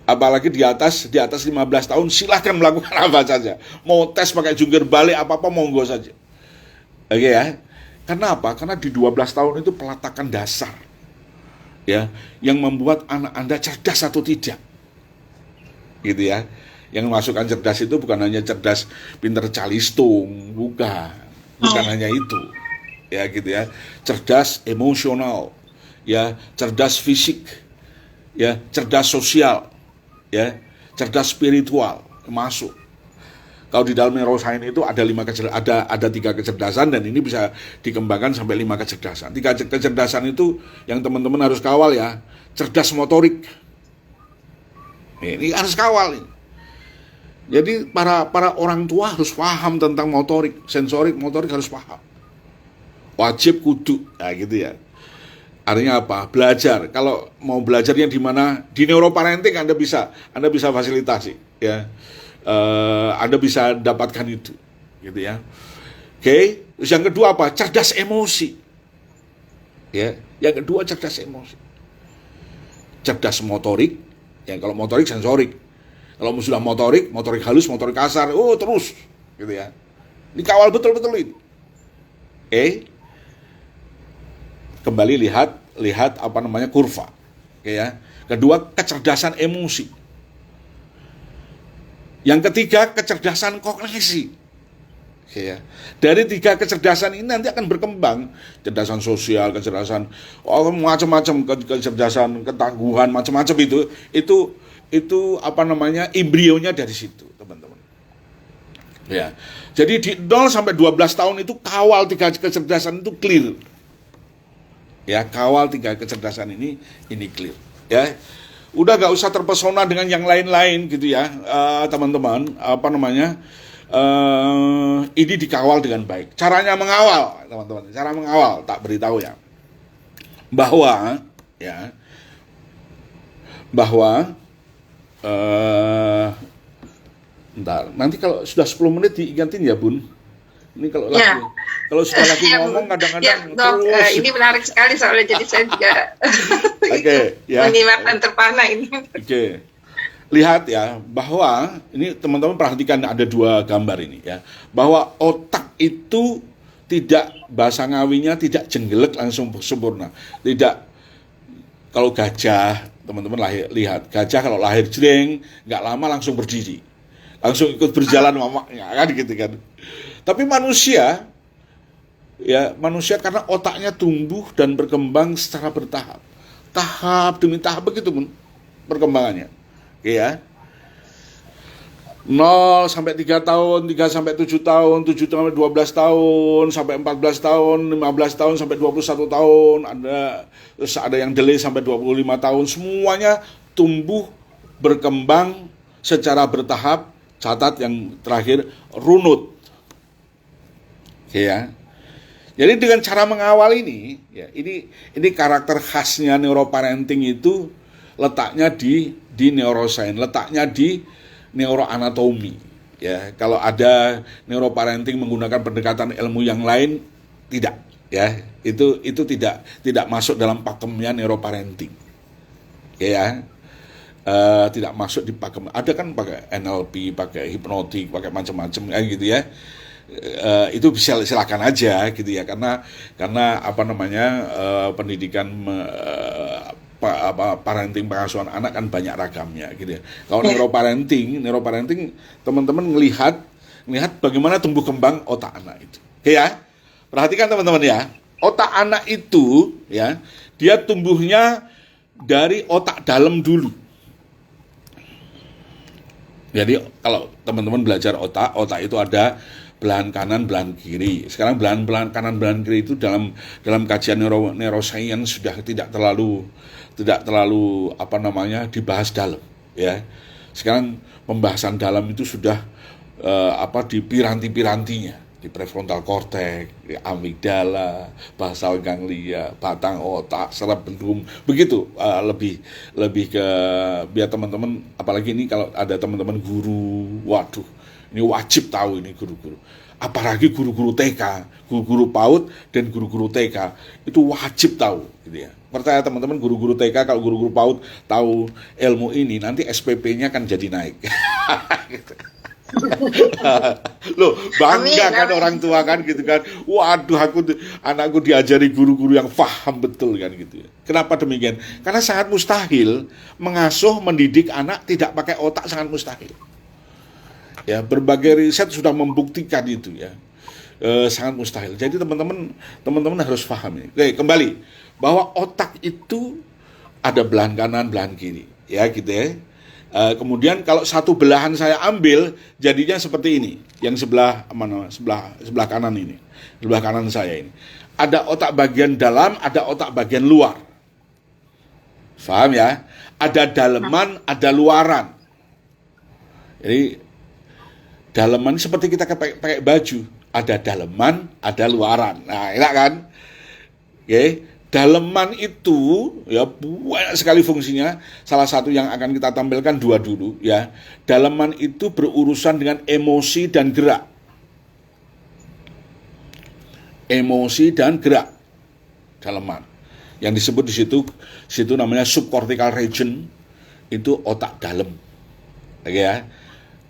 Apalagi di atas 15 tahun silahkan melakukan apa saja. Mau tes pakai jungkir balik apa-apa monggo saja. Oke ya. Karena apa? Karena di 12 tahun itu peletakan dasar. Ya, yang membuat anak Anda cerdas atau tidak. Gitu ya. Yang masukkan cerdas itu bukan hanya cerdas pinter calistung, bukan hanya itu, ya gitu ya. Cerdas emosional, ya, cerdas fisik, ya, cerdas sosial, ya, cerdas spiritual masuk. Kalau di dalam neuroscience itu ada 3 kecerdasan dan ini bisa dikembangkan sampai 5 kecerdasan. 3 kecerdasan itu yang teman-teman harus kawal ya. Cerdas motorik, ini harus kawal ini. Jadi para orang tua harus paham tentang motorik, motorik harus paham. Wajib kudu, ya gitu ya. Artinya apa? Belajar. Kalau mau belajarnya di mana? Di neuroparenting Anda bisa fasilitasi, ya. Anda bisa dapatkan itu, gitu ya. Oke. Terus yang kedua apa? Cerdas emosi. Ya. Yang kedua cerdas emosi. Cerdas motorik. Yang kalau motorik sensorik. Kalau sudah motorik halus, motorik kasar, terus, gitu ya. Dikawal betul-betul ini. Oke. Kembali lihat kurva. Oke ya. Kedua, kecerdasan emosi. Yang ketiga, kecerdasan kognisi. Oke ya. Dari 3 kecerdasan ini nanti akan berkembang kecerdasan sosial, kecerdasan macam-macam, kecerdasan ketangguhan, macam-macam itu embrionya dari situ, teman-teman. Ya. Jadi di 0 sampai 12 tahun itu kawal 3 kecerdasan itu clear. Ya, kawal 3 kecerdasan ini clear, ya. Udah gak usah terpesona dengan yang lain-lain gitu ya, teman-teman. ini dikawal dengan baik. Caranya mengawal, teman-teman. Cara mengawal, tak beritahu ya. Bahwa bentar, nanti kalau sudah 10 menit diingatin ya, Bun. Ini kalau kalau sudah lagi ngomong kadang-kadang terus. Ini menarik sekali soalnya, jadi saya juga menyimak dan terpana ini. Lihat ya, bahwa ini teman-teman perhatikan ada 2 gambar ini ya. Bahwa otak itu tidak, bahasa ngawinya tidak jenggelek langsung sempurna. Tidak, kalau gajah, teman-teman lihat, gajah kalau lahir jreng, nggak lama langsung berdiri. Langsung ikut berjalan mamaknya, kan gitu kan. Tapi manusia karena otaknya tumbuh dan berkembang secara bertahap. Tahap demi tahap begitu pun perkembangannya. Oke ya. 0 sampai 3 tahun, 3 sampai 7 tahun, 7 sampai 12 tahun, sampai 14 tahun, 15 tahun sampai 21 tahun, ada yang delay sampai 25 tahun, semuanya tumbuh berkembang secara bertahap. Catat yang terakhir, runut. Oke ya. Jadi dengan cara mengawal ini, ya, ini karakter khasnya neuroparenting itu letaknya di neuroscience, letaknya di neuroanatomi. Ya, kalau ada neuroparenting menggunakan pendekatan ilmu yang lain, tidak. Ya, itu tidak masuk dalam pakemnya neuroparenting. Ya. Tidak masuk di pakem. Ada kan pakai NLP, pakai hipnotik, pakai macam-macam gitu ya. Itu bisa silakan aja gitu ya, karena apa namanya, pendidikan parenting, pengasuhan anak kan banyak ragamnya gitu ya. Kalau neuroparenting teman-teman ngelihat bagaimana tumbuh kembang otak anak itu. Oke ya. Perhatikan teman-teman ya. Otak anak itu ya, dia tumbuhnya dari otak dalam dulu. Jadi kalau teman-teman belajar otak itu ada belahan kanan, belahan kiri. Sekarang belahan kanan, belahan kiri itu dalam kajian neuroscience sudah tidak terlalu apa namanya dibahas dalam ya. Sekarang pembahasan dalam itu sudah di piranti-pirantinya, di prefrontal cortex, di amigdala, basal ganglia, batang otak, cerebellum, begitu. Lebih ke biar teman-teman, apalagi ini kalau ada teman-teman guru, waduh, ini wajib tahu ini guru-guru. Apalagi guru-guru TK, guru-guru PAUD dan guru-guru TK itu wajib tahu, gitu ya. Percaya teman-teman, guru-guru TK kalau guru-guru PAUD tahu ilmu ini, nanti SPP-nya kan jadi naik. Gitu. Loh, bangga kan orang tua kan gitu kan. Waduh, anakku diajari guru-guru yang paham betul kan gitu ya. Kenapa demikian? Karena sangat mustahil mengasuh, mendidik anak tidak pakai otak, sangat mustahil. Ya, berbagai riset sudah membuktikan itu ya. Sangat mustahil. Jadi teman-teman harus paham ini. Oke, kembali bahwa otak itu ada belahan kanan, belahan kiri, ya gitu ya. Kemudian kalau satu belahan saya ambil, jadinya seperti ini. Yang sebelah kanan ini, sebelah kanan saya ini. Ada otak bagian dalam, ada otak bagian luar. Paham ya? Ada daleman, ada luaran. Jadi daleman seperti kita pakai baju, ada daleman, ada luaran. Nah, enak kan? Oke. Daleman itu ya banyak sekali fungsinya. Salah satu yang akan kita tampilkan 2 dulu ya. Daleman itu berurusan dengan emosi dan gerak. Emosi dan gerak. Daleman. Yang disebut di situ namanya subcortical region, itu otak dalam. Oke ya.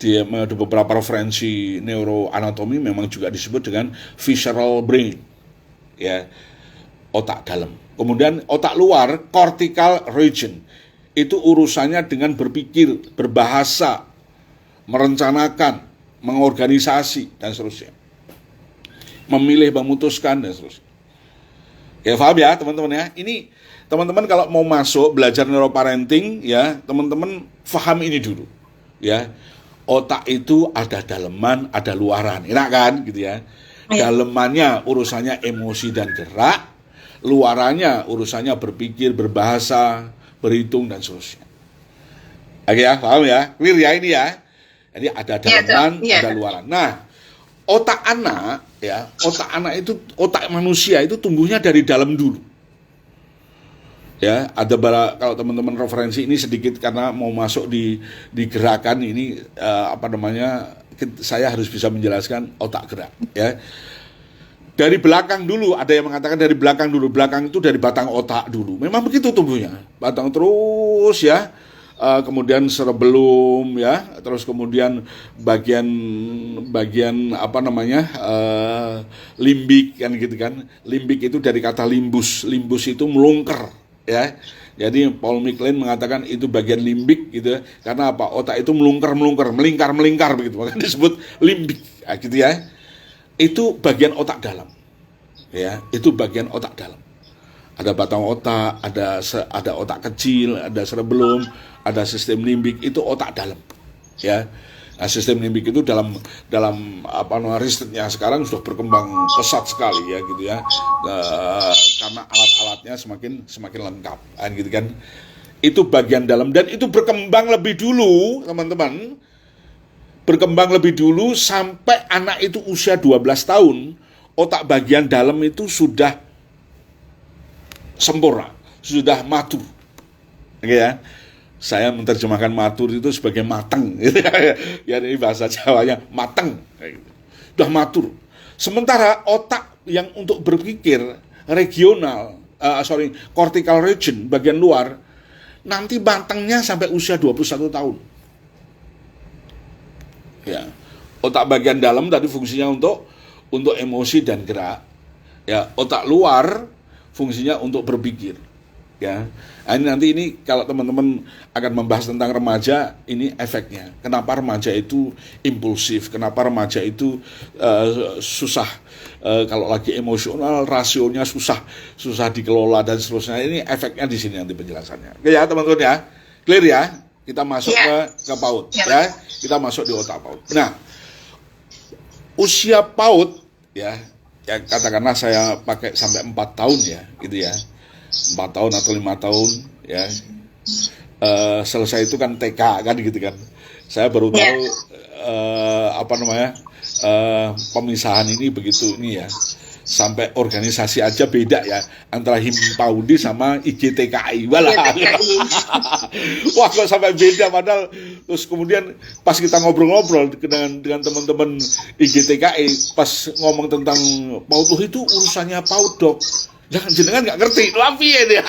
Di beberapa referensi neuroanatomi memang juga disebut dengan visceral brain. Ya. Otak dalam. Kemudian otak luar, cortical region. Itu urusannya dengan berpikir, berbahasa, merencanakan, mengorganisasi, dan seterusnya. Memilih, memutuskan, dan seterusnya. Ya, paham ya teman-teman ya. Ini teman-teman kalau mau masuk belajar neuroparenting ya, teman-teman paham ini dulu. Ya. Otak itu ada daleman, ada luaran. Enak kan gitu ya. Dalemannya urusannya emosi dan gerak. Luarannya urusannya berpikir, berbahasa, berhitung dan seterusnya. Oke ya, paham ya? Clear ya ini ya. Jadi ada dalaman, Iya. ada luaran. Nah, otak anak itu, otak manusia itu tumbuhnya dari dalam dulu. Ya, ada kalau teman-teman referensi ini sedikit karena mau masuk di gerakan ini saya harus bisa menjelaskan otak gerak, ya. Dari belakang dulu, ada yang mengatakan dari belakang dulu. Belakang itu dari batang otak dulu. Memang begitu tumbuhnya. Batang terus ya. Kemudian cerebellum ya. Terus kemudian bagian limbik kan gitu kan. Limbik itu dari kata limbus. Limbus itu melungker ya. Jadi Paul MacLean mengatakan itu bagian limbik gitu ya. Karena apa? Otak itu melingkar begitu. Maka disebut limbik gitu ya. Itu bagian otak dalam, ya. Itu bagian otak dalam. Ada batang otak, ada otak kecil, ada cerebellum, ada sistem limbik. Itu otak dalam, ya. Nah, sistem limbik itu dalam risetnya sekarang sudah berkembang pesat sekali, ya, gitu ya. Karena alat-alatnya semakin lengkap, gitu kan. Itu bagian dalam dan itu berkembang lebih dulu, teman-teman. Berkembang lebih dulu sampai anak itu usia 12 tahun, otak bagian dalam itu sudah sempurna, sudah matur. Oke ya. Saya menerjemahkan matur itu sebagai matang gitu ya. Ini bahasa Jawanya matang. Sudah matur. Sementara otak yang untuk berpikir cortical region bagian luar nanti matangnya sampai usia 21 tahun. Ya, otak bagian dalam tadi fungsinya untuk emosi dan gerak. Ya, otak luar fungsinya untuk berpikir. Ya, nah, ini kalau teman-teman akan membahas tentang remaja, ini efeknya. Kenapa remaja itu impulsif? Kenapa remaja itu susah? Kalau lagi emosional, rasionya susah dikelola dan seterusnya. Ini efeknya di sini nanti penjelasannya. Oke ya, teman-teman ya, clear ya? Kita masuk ke PAUD, ya. Kita masuk di otak PAUD. Nah, usia PAUD, ya katakanlah saya pakai sampai 4 tahun ya, gitu ya. 4 tahun atau 5 tahun, ya. Selesai itu kan TK kan, gitu kan. Saya baru tahu pemisahan ini begitu ini ya. Sampai organisasi aja beda ya antara Himpaudi sama IGTKI. Wah, kok sampai beda, padahal terus kemudian pas kita ngobrol-ngobrol dengan teman-teman IGTKI pas ngomong tentang PAUD, itu urusannya PAUD, Dok. Jangan jenengan nggak ngerti, tapi ya dia.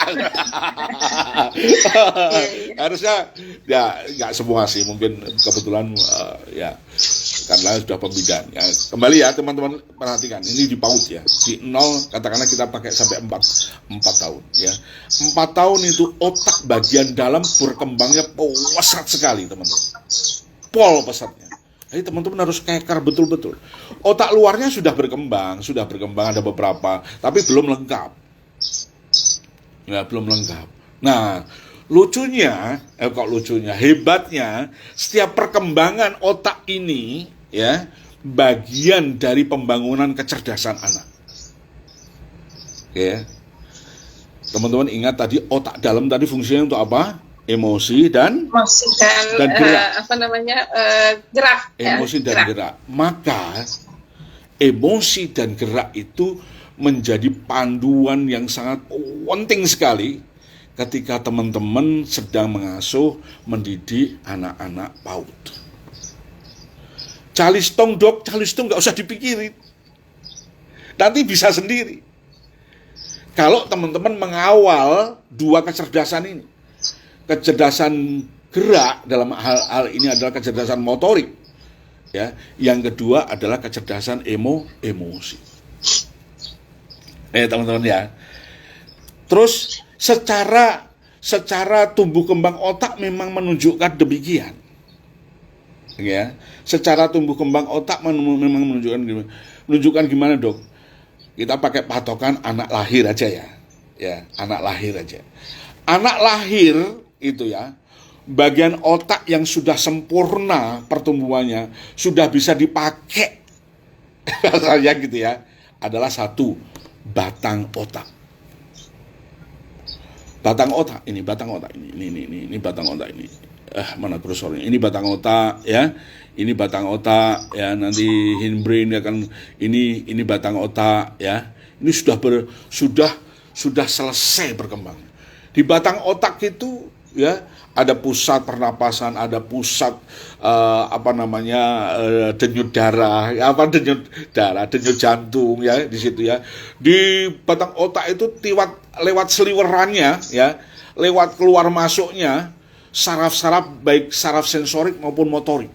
Harusnya ya nggak semua sih, mungkin kebetulan ya karena sudah pembinaan. Ya, kembali ya teman-teman, perhatikan ini di PAUD ya, di 0 katakanlah kita pakai sampai 4 tahun ya. 4 tahun itu otak bagian dalam berkembangnya pesat sekali, teman-teman. Pol pesatnya. Jadi teman-teman harus kekar betul-betul. Otak luarnya sudah berkembang ada beberapa, tapi belum lengkap. Ya, belum lengkap. Nah, hebatnya setiap perkembangan otak ini ya bagian dari pembangunan kecerdasan anak. Ya. Teman-teman ingat tadi otak dalam tadi fungsinya untuk apa? Emosi dan gerak. Gerak. Emosi dan gerak. Maka emosi dan gerak itu menjadi panduan yang sangat penting sekali ketika teman-teman sedang mengasuh, mendidik anak-anak PAUD. Calistong, Dok, calistong nggak usah dipikirin. Nanti bisa sendiri. Kalau teman-teman mengawal dua kecerdasan ini. Kecerdasan gerak dalam hal ini adalah kecerdasan motorik, ya. Yang kedua adalah kecerdasan emosi. Teman-teman ya. Terus secara tumbuh kembang otak memang menunjukkan demikian, ya. Secara tumbuh kembang otak memang menunjukkan gimana, Dok? Kita pakai patokan anak lahir aja ya, anak lahir aja. Anak lahir itu ya, bagian otak yang sudah sempurna pertumbuhannya, sudah bisa dipakai rasanya gitu ya, adalah satu, batang otak. Batang otak ini batang otak ini mana kursornya? Ini batang otak ya. Ini batang otak ya, nanti hindbrain akan ini batang otak ya. Ini sudah selesai berkembang. Di batang otak itu ya ada pusat pernapasan, ada pusat denyut darah, denyut jantung ya di situ ya. Di batang otak itu lewat seliwerannya ya, lewat keluar masuknya saraf-saraf baik saraf sensorik maupun motorik.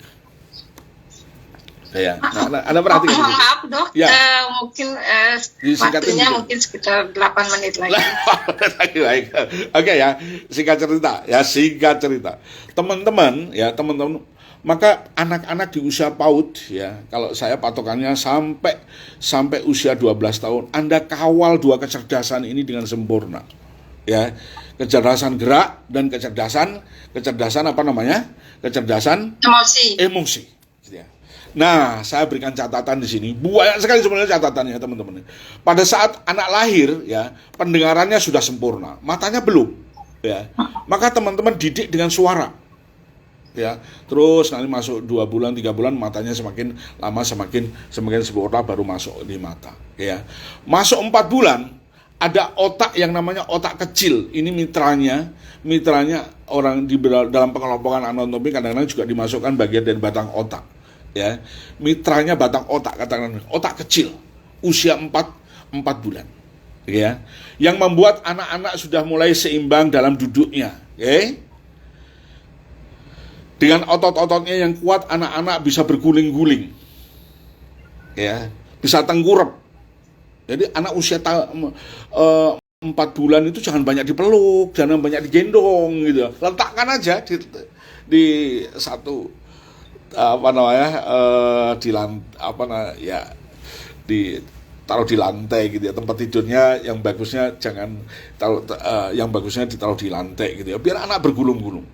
Ya, Anda perhatikan. Maaf dok, ya. Mungkin Disingkatin waktunya mungkin sekitar 8 menit lagi. Baik. Oke ya, singkat cerita. Teman-teman, maka anak-anak di usia PAUD ya, kalau saya patokannya sampai usia 12 tahun, Anda kawal dua kecerdasan ini dengan sempurna. Ya, kecerdasan gerak dan kecerdasan emosi. Ya. Nah, saya berikan catatan di sini. Banyak sekali sebenarnya catatannya, teman-teman. Pada saat anak lahir, ya, pendengarannya sudah sempurna, matanya belum, ya. Maka teman-teman didik dengan suara, ya. Terus nanti masuk 2 bulan, 3 bulan, matanya semakin lama semakin sempurna baru masuk di mata, ya. Masuk 4 bulan, ada otak yang namanya otak kecil. Ini mitranya orang di dalam pengelompokan anatomi kadang-kadang juga dimasukkan bagian dari batang otak. Ya, mitranya batang otak, katakan otak kecil usia 4 bulan ya, yang membuat anak-anak sudah mulai seimbang dalam duduknya, dengan otot-ototnya yang kuat anak-anak bisa berguling-guling ya, bisa tengkurap. Jadi anak usia 4 bulan itu jangan banyak dipeluk, jangan banyak digendong gitu, letakkan aja di satu ditaruh di lantai gitu ya. Tempat tidurnya yang bagusnya ditaruh di lantai gitu ya, biar anak bergulung-gulung.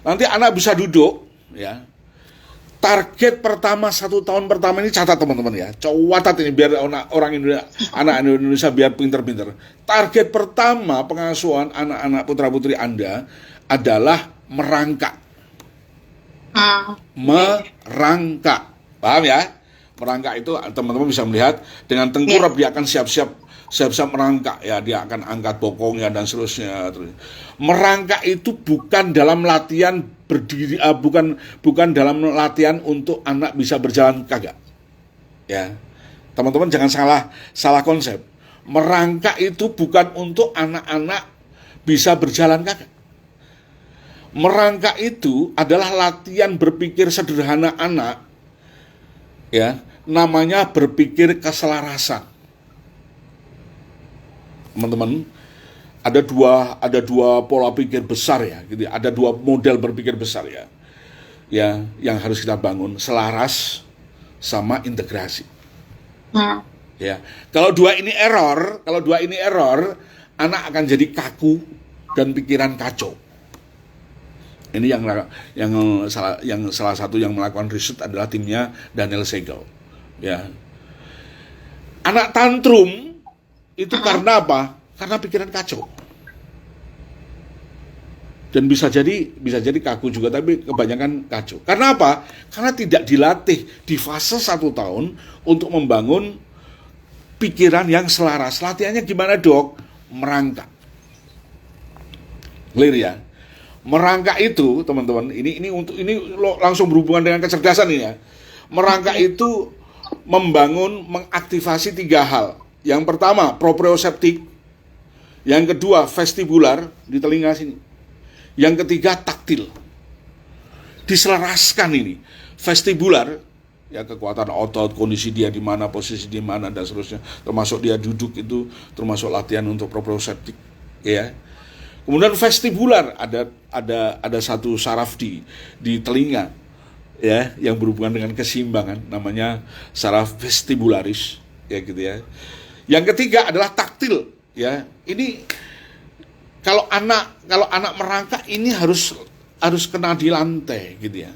Nanti anak bisa duduk ya. Target pertama 1 tahun pertama ini, catat teman-teman ya, catat ini biar anak Indonesia biar pinter-pinter. Target pertama pengasuhan anak-anak putra-putri Anda adalah merangkak. Merangkak, paham ya? Merangkak itu teman-teman bisa melihat dengan tengkurap dia akan siap-siap merangkak ya, dia akan angkat bokongnya dan seterusnya. Merangkak itu bukan dalam latihan berdiri, bukan dalam latihan untuk anak bisa berjalan kagak. Ya, teman-teman jangan salah konsep. Merangkak itu bukan untuk anak-anak bisa berjalan kagak. Merangkak itu adalah latihan berpikir sederhana anak, ya, namanya berpikir keselarasan. Teman-teman, ada dua pola pikir besar ya, gitu. Ada 2 model berpikir besar ya, yang harus kita bangun, selaras sama integrasi. Ya, kalau dua ini error, anak akan jadi kaku dan pikiran kacau. Ini yang salah satu yang melakukan riset adalah timnya Daniel Siegel. Ya. Anak tantrum itu karena apa? Karena pikiran kacau. Dan bisa jadi kaku juga, tapi kebanyakan kacau. Karena apa? Karena tidak dilatih di fase 1 tahun untuk membangun pikiran yang selaras. Latihannya gimana, Dok? Merangkak. Clear ya? Merangkak itu, teman-teman, ini langsung berhubungan dengan kecerdasan ini ya. Merangkak itu mengaktifasi 3 hal. Yang pertama, proprioseptik. Yang kedua, vestibular di telinga sini. Yang ketiga, taktil. Diselaraskan ini. Vestibular, ya, kekuatan otot, kondisi dia di mana, posisi di mana dan seterusnya. Termasuk dia duduk itu, termasuk latihan untuk proprioseptik, ya. Kemudian vestibular, ada satu saraf di telinga ya yang berhubungan dengan keseimbangan, namanya saraf vestibularis ya gitu ya. Yang ketiga adalah taktil ya. Ini kalau anak merangkak ini harus kena di lantai gitu ya.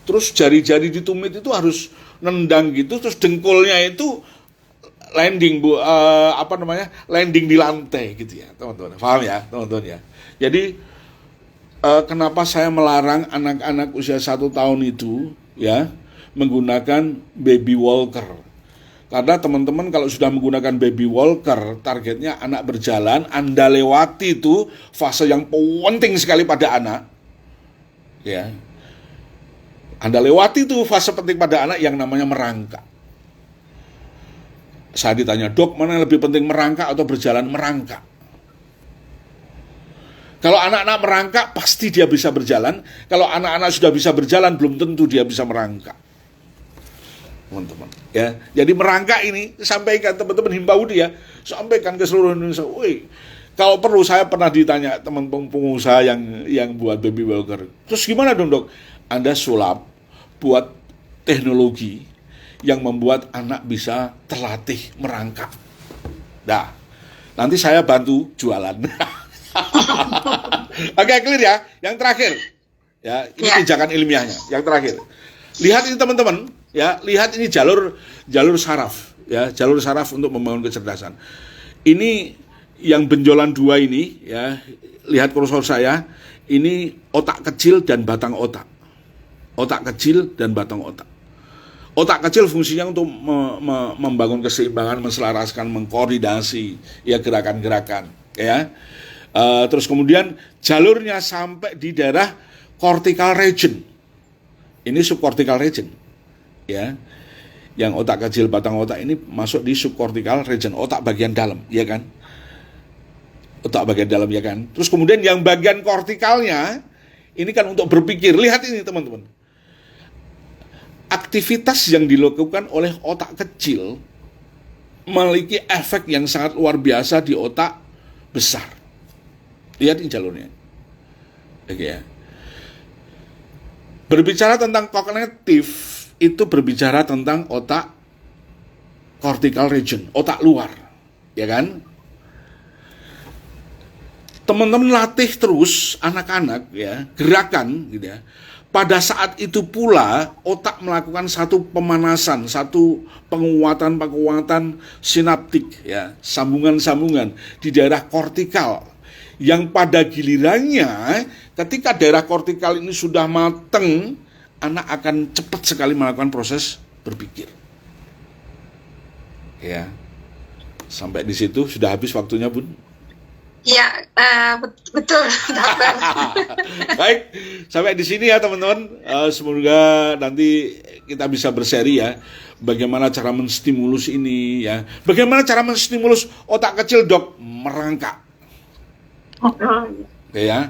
Terus jari-jari di tumit itu harus nendang gitu, terus dengkulnya itu landing landing di lantai gitu ya, teman-teman. Paham ya, teman-teman ya. Jadi kenapa saya melarang anak-anak usia 1 tahun itu ya menggunakan baby walker. Karena teman-teman kalau sudah menggunakan baby walker, targetnya anak berjalan, Anda lewati itu fase yang penting sekali pada anak. Ya. Anda lewati itu fase penting pada anak yang namanya merangkak. Saya ditanya, "Dok, mana yang lebih penting merangkak atau berjalan?" Merangkak. Kalau anak-anak merangkak, pasti dia bisa berjalan. Kalau anak-anak sudah bisa berjalan, belum tentu dia bisa merangkak. Teman-teman, ya. Jadi merangkak ini, sampaikan teman-teman, himbau dia, sampaikan ke seluruh Indonesia. Woi, kalau perlu, saya pernah ditanya teman pengusaha yang buat baby walker. Terus gimana dong, Dok? Anda sulap buat teknologi yang membuat anak bisa terlatih merangkak. Nah, nanti saya bantu jualan. Oke, clear ya. Yang terakhir, ya, ini pijakan ilmiahnya. Yang terakhir, lihat ini teman-teman, ya, lihat ini jalur saraf, ya, jalur saraf untuk membangun kecerdasan. Ini yang benjolan 2 ini, ya, lihat kursor saya, ini otak kecil dan batang otak. Otak kecil dan batang otak. Otak kecil fungsinya untuk membangun keseimbangan, menselaraskan, mengkoordinasi, ya, gerakan-gerakan, ya. Terus kemudian jalurnya sampai di daerah cortical region. Ini subcortical region, ya. Yang otak kecil batang otak ini masuk di subcortical region, otak bagian dalam, ya kan? Otak bagian dalam, ya kan? Terus kemudian yang bagian kortikalnya ini kan untuk berpikir. Lihat ini teman-teman. Aktivitas yang dilakukan oleh otak kecil memiliki efek yang sangat luar biasa di otak besar. Lihat ini jalurnya. Oke, ya. Berbicara tentang kognitif, itu berbicara tentang otak cortical region, otak luar, ya kan? Teman-teman latih terus anak-anak, ya, gerakan gitu ya. Pada saat itu pula otak melakukan satu pemanasan, satu penguatan sinaptik, ya, sambungan-sambungan di daerah kortikal. Yang pada gilirannya ketika daerah kortikal ini sudah mateng, anak akan cepat sekali melakukan proses berpikir. Ya. Sampai di situ sudah habis waktunya, Bun. Ya, betul. Baik, sampai di sini ya teman-teman. Semoga nanti kita bisa berseri ya, bagaimana cara menstimulus ini ya. Bagaimana cara menstimulus otak kecil, Dok? Merangkak. Ya.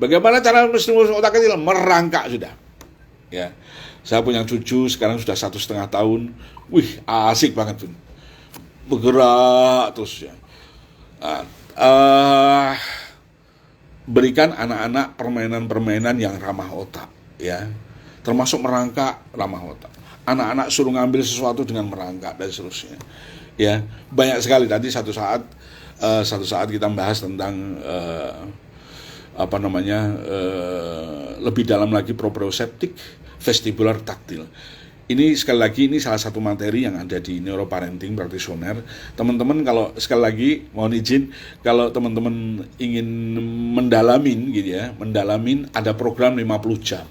Bagaimana cara menstimulus otak kecil? Merangkak sudah. Ya. Saya punya cucu sekarang sudah 1,5 tahun. Wih, asik banget tuh. Bergerak terus ya. Berikan anak-anak permainan-permainan yang ramah otak, ya, termasuk merangkak ramah otak. Anak-anak suruh ngambil sesuatu dengan merangkak dan seterusnya, ya. Banyak sekali. Tadi satu saat kita bahas tentang lebih dalam lagi proprioceptik, vestibular, taktil. Ini sekali lagi ini salah satu materi yang ada di neuroparenting practitioner. Teman-teman kalau sekali lagi mohon izin, kalau teman-teman ingin mendalamin gitu ya, ada program 50 jam.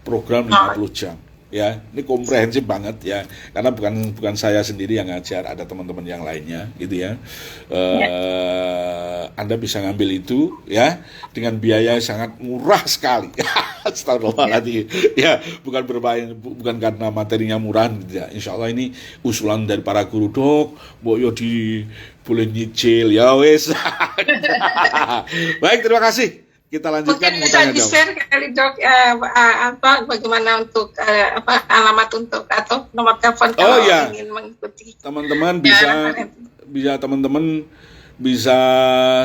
Program 50 jam. Ya, ini komprehensif banget ya. Karena bukan saya sendiri yang ngajar, ada teman-teman yang lainnya gitu ya. Anda bisa ngambil itu ya dengan biaya yang sangat murah sekali. Astagfirullahaladzim. Ya, bukan karena materinya murah ya. Insya Allah ini usulan dari para guru, Dok, boleh nyicil ya wes. Baik, terima kasih. Kita lanjutkan. Mungkin bisa di-share kali, Dok, bagaimana untuk alamat untuk atau nomor telepon kalau ingin mengikuti. Teman-teman bisa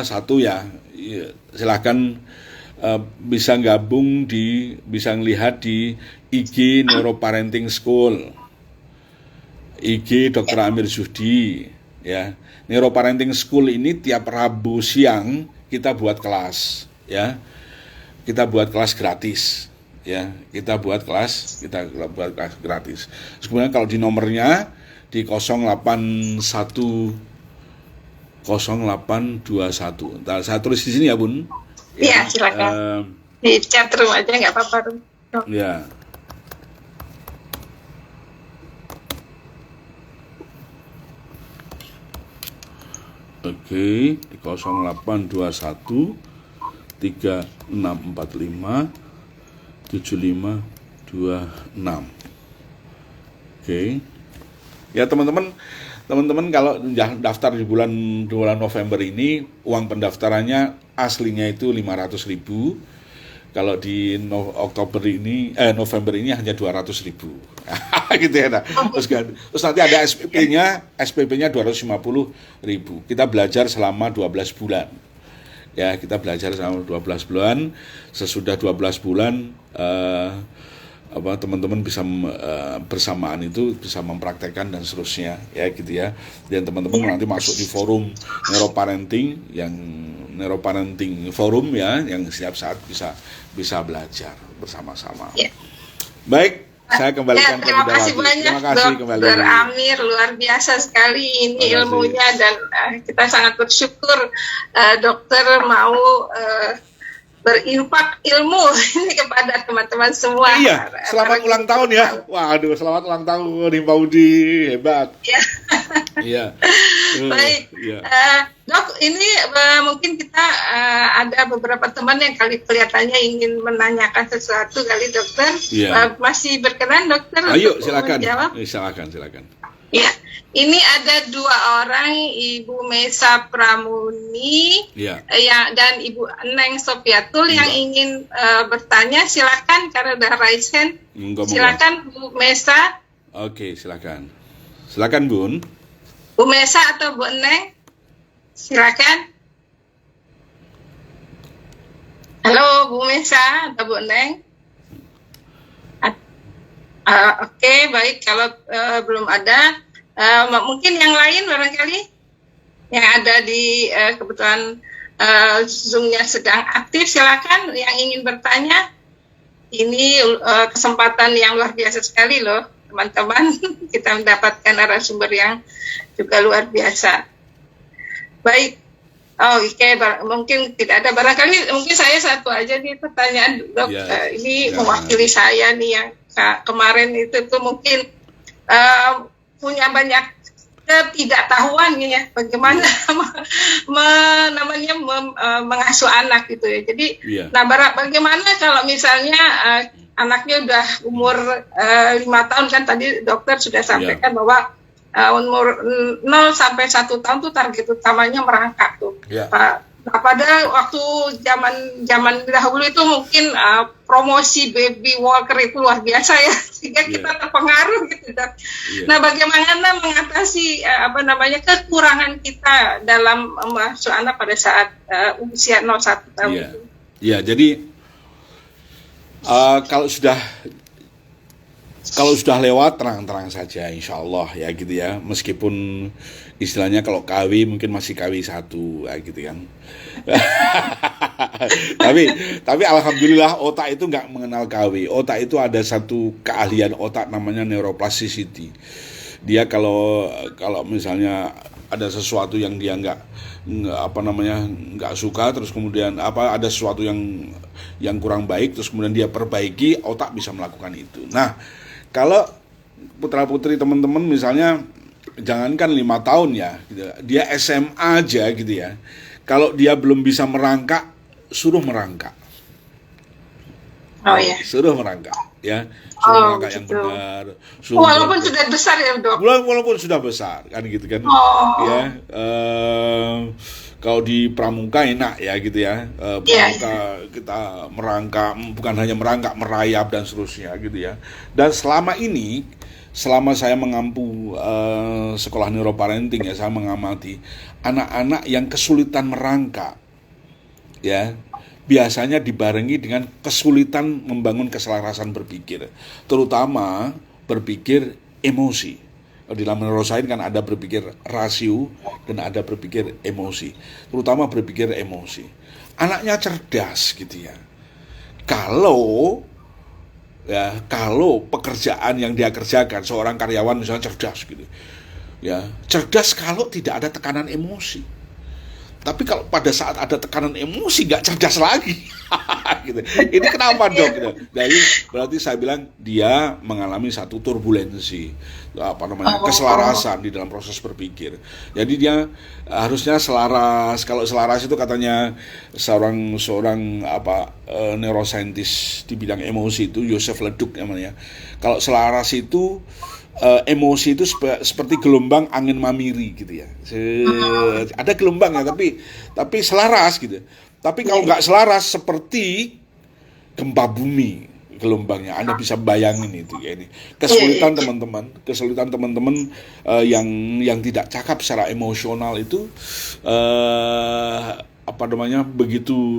satu ya, silahkan bisa gabung bisa ngelihat di IG Neuroparenting School, IG Dr. Amir Zuhdi ya. Neuroparenting School ini tiap Rabu siang kita buat kelas. Ya, kita buat kelas gratis. Ya, kita buat kelas gratis. Kemudian kalau di nomornya di 0810821. Nah, saya tulis di sini ya, Bun. Iya, silakan. Di chat room aja nggak apa-apa, Dok. Ya. Oke, di 0821 3645 7526. Oke. Ya teman-teman kalau daftar di bulan November ini, uang pendaftarannya aslinya itu 500.000. Kalau di November ini hanya 200.000. Gitu ya. Nah. Terus nanti ada SPP-nya 250.000. Kita belajar selama 12 bulan. Ya, kita belajar selama 12 bulan. Sesudah 12 bulan teman-teman bisa bersamaan itu bisa mempraktekkan dan seterusnya, ya gitu ya. Dan teman-teman nanti masuk di forum Neuroparenting Forum ya, yang setiap saat bisa belajar bersama-sama. Ya. Baik, saya kembalikan ke terima kasih banyak, terima kasih kembali. Dr. Amir, luar biasa sekali ini ilmunya, dan kita sangat bersyukur dokter mau berimpak ilmu ini kepada teman-teman semua. Iya, selamat ulang tahun ya. Waduh, selamat ulang tahun Pak Udi, hebat. Iya. Iya. Baik, ya. Dok, ini mungkin kita ada beberapa teman yang kelihatannya ingin menanyakan sesuatu kali, dokter. Iya. Masih berkenan, dokter? Ayo, silakan. Silakan. Ya, ini ada 2 orang, Ibu Mesa Pramuni dan Ibu Neng Sopiatul yang ingin bertanya. Silakan, karena udah raise hand. Silakan Bu Mesa. Oke, silakan. Silakan Bun. Bu Mesa atau Bu Neng? Silakan. Halo Bu Mesa atau Bu Neng? Oke, baik. Kalau belum ada, mungkin yang lain barangkali yang ada di kebetulan Zoom-nya sedang aktif, silakan yang ingin bertanya. Ini kesempatan yang luar biasa sekali loh, teman-teman. Kita mendapatkan narasumber yang juga luar biasa. Baik. Oke, mungkin tidak ada. Barangkali mungkin saya satu aja nih pertanyaan, Dok. Ini mewakili saya nih yang kemarin itu mungkin punya banyak ketidaktahuan ya, bagaimana mengasuh anak gitu ya. Jadi, bagaimana kalau misalnya anaknya udah umur 5 tahun, kan tadi dokter sudah sampaikan bahwa umur 0 sampai 1 tahun tuh target utamanya merangkak tuh. Nah, pada waktu zaman dahulu itu mungkin promosi baby walker itu luar biasa ya, sehingga kita terpengaruh gitu. Nah, bagaimana mengatasi kekurangan kita dalam mengasuh anak pada saat usia 0-1 tahun itu? Ya, jadi kalau sudah lewat terang-terang saja, insya Allah ya gitu ya. Meskipun istilahnya kalau KW mungkin masih KW 1 ya gitu kan. tapi alhamdulillah otak itu nggak mengenal KW. Otak itu ada satu keahlian otak namanya neuroplasticity. Dia kalau misalnya ada sesuatu yang dia nggak suka, terus kemudian ada sesuatu yang kurang baik, terus kemudian dia perbaiki, otak bisa melakukan itu. Nah, kalau putra-putri teman-teman misalnya jangankan 5 tahun ya, dia SMA aja gitu ya. Kalau dia belum bisa merangkak, suruh merangkak. Suruh merangkak ya. Suruh merangkak yang benar. Walaupun sudah besar ya, Dok. Walaupun sudah besar kan gitu kan. Ya. Kalau di pramuka enak ya gitu ya, pramuka kita merangkak, bukan hanya merangkak, merayap dan seterusnya gitu ya. Dan selama saya mengampu sekolah neuroparenting ya, saya mengamati anak-anak yang kesulitan merangkak ya, biasanya dibarengi dengan kesulitan membangun keselarasan berpikir, terutama berpikir emosi. Di dalam neuroscience kan ada berpikir rasio dan ada berpikir emosi, terutama berpikir emosi. Anaknya cerdas gitu ya. Kalau pekerjaan yang dia kerjakan, seorang karyawan misalnya cerdas gitu ya, cerdas kalau tidak ada tekanan emosi. Tapi kalau pada saat ada tekanan emosi nggak cerdas lagi. Gitu. Ini kenapa dok? Gitu. Jadi berarti saya bilang dia mengalami satu turbulensi, keselarasan di dalam proses berpikir. Jadi dia harusnya selaras. Kalau selaras itu katanya seorang neuroscientist di bidang emosi itu Joseph Leduc namanya. Kalau selaras itu emosi itu seperti gelombang angin mamiri gitu ya. Ada gelombangnya tapi selaras gitu. Tapi kalau nggak selaras seperti gempa bumi gelombangnya. Anda bisa bayangin itu ya ini. Kesulitan teman-teman yang tidak cakap secara emosional itu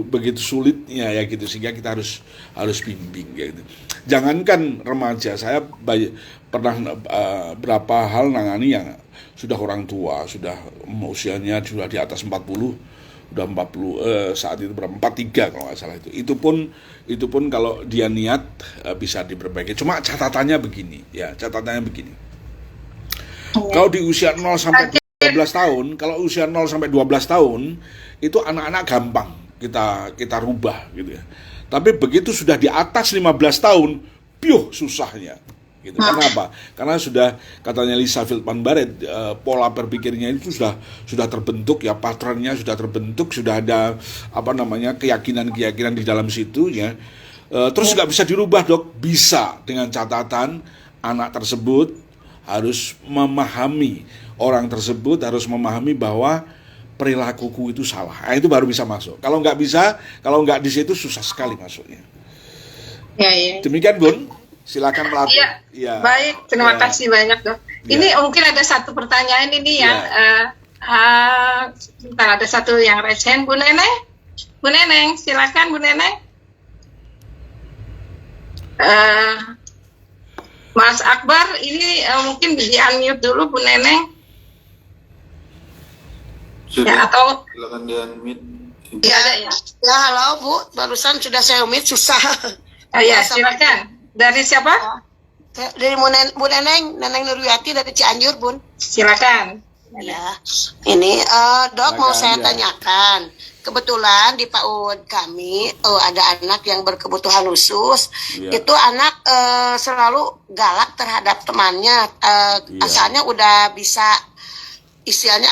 begitu sulitnya ya gitu, sehingga kita harus bimbing ya gitu. Jangankan remaja, saya pernah berapa hal nangani yang sudah orang tua, sudah usianya sudah di atas 40, udah 40 saat itu berapa, 43 kalau nggak salah itu. Itu pun kalau dia niat bisa diperbaiki. Cuma catatannya begini. Kalau di usia 0 sampai 12 tahun, kalau usia 0 sampai 12 tahun itu anak-anak gampang kita rubah gitu ya. Tapi begitu sudah di atas 15 tahun, susahnya. Gitu. Kenapa? Karena sudah katanya Lisa Feldman Barrett, pola berpikirnya itu sudah terbentuk ya, patternnya sudah terbentuk, sudah ada keyakinan di dalam situ ya. Terus nggak bisa dirubah dok? Bisa, dengan catatan anak tersebut harus memahami, orang tersebut harus memahami bahwa perilakuku itu salah. Itu baru bisa masuk. Kalau nggak di situ susah sekali masuknya. Ya. Demikian Bun. Silakan melatih. Ya. Baik, terima kasih banyak dok. Ini mungkin ada satu pertanyaan ini yang ada satu yang resen. Bu Neneng, silakan Bu Neneng. Mas Akbar, ini mungkin di-unmute dulu Bu Neneng. Sudah, atau silakan di-unmute. Ya, halo Bu, barusan sudah saya unmute, susah. Silakan. Dari siapa? Dari Bu Neneng Nurwiyati dari Cianjur, Bun. Silakan. Ya, ini dok mau saya tanyakan. Kebetulan di PAUD kami ada anak yang berkebutuhan khusus. Itu anak selalu galak terhadap temannya. Asalnya udah bisa,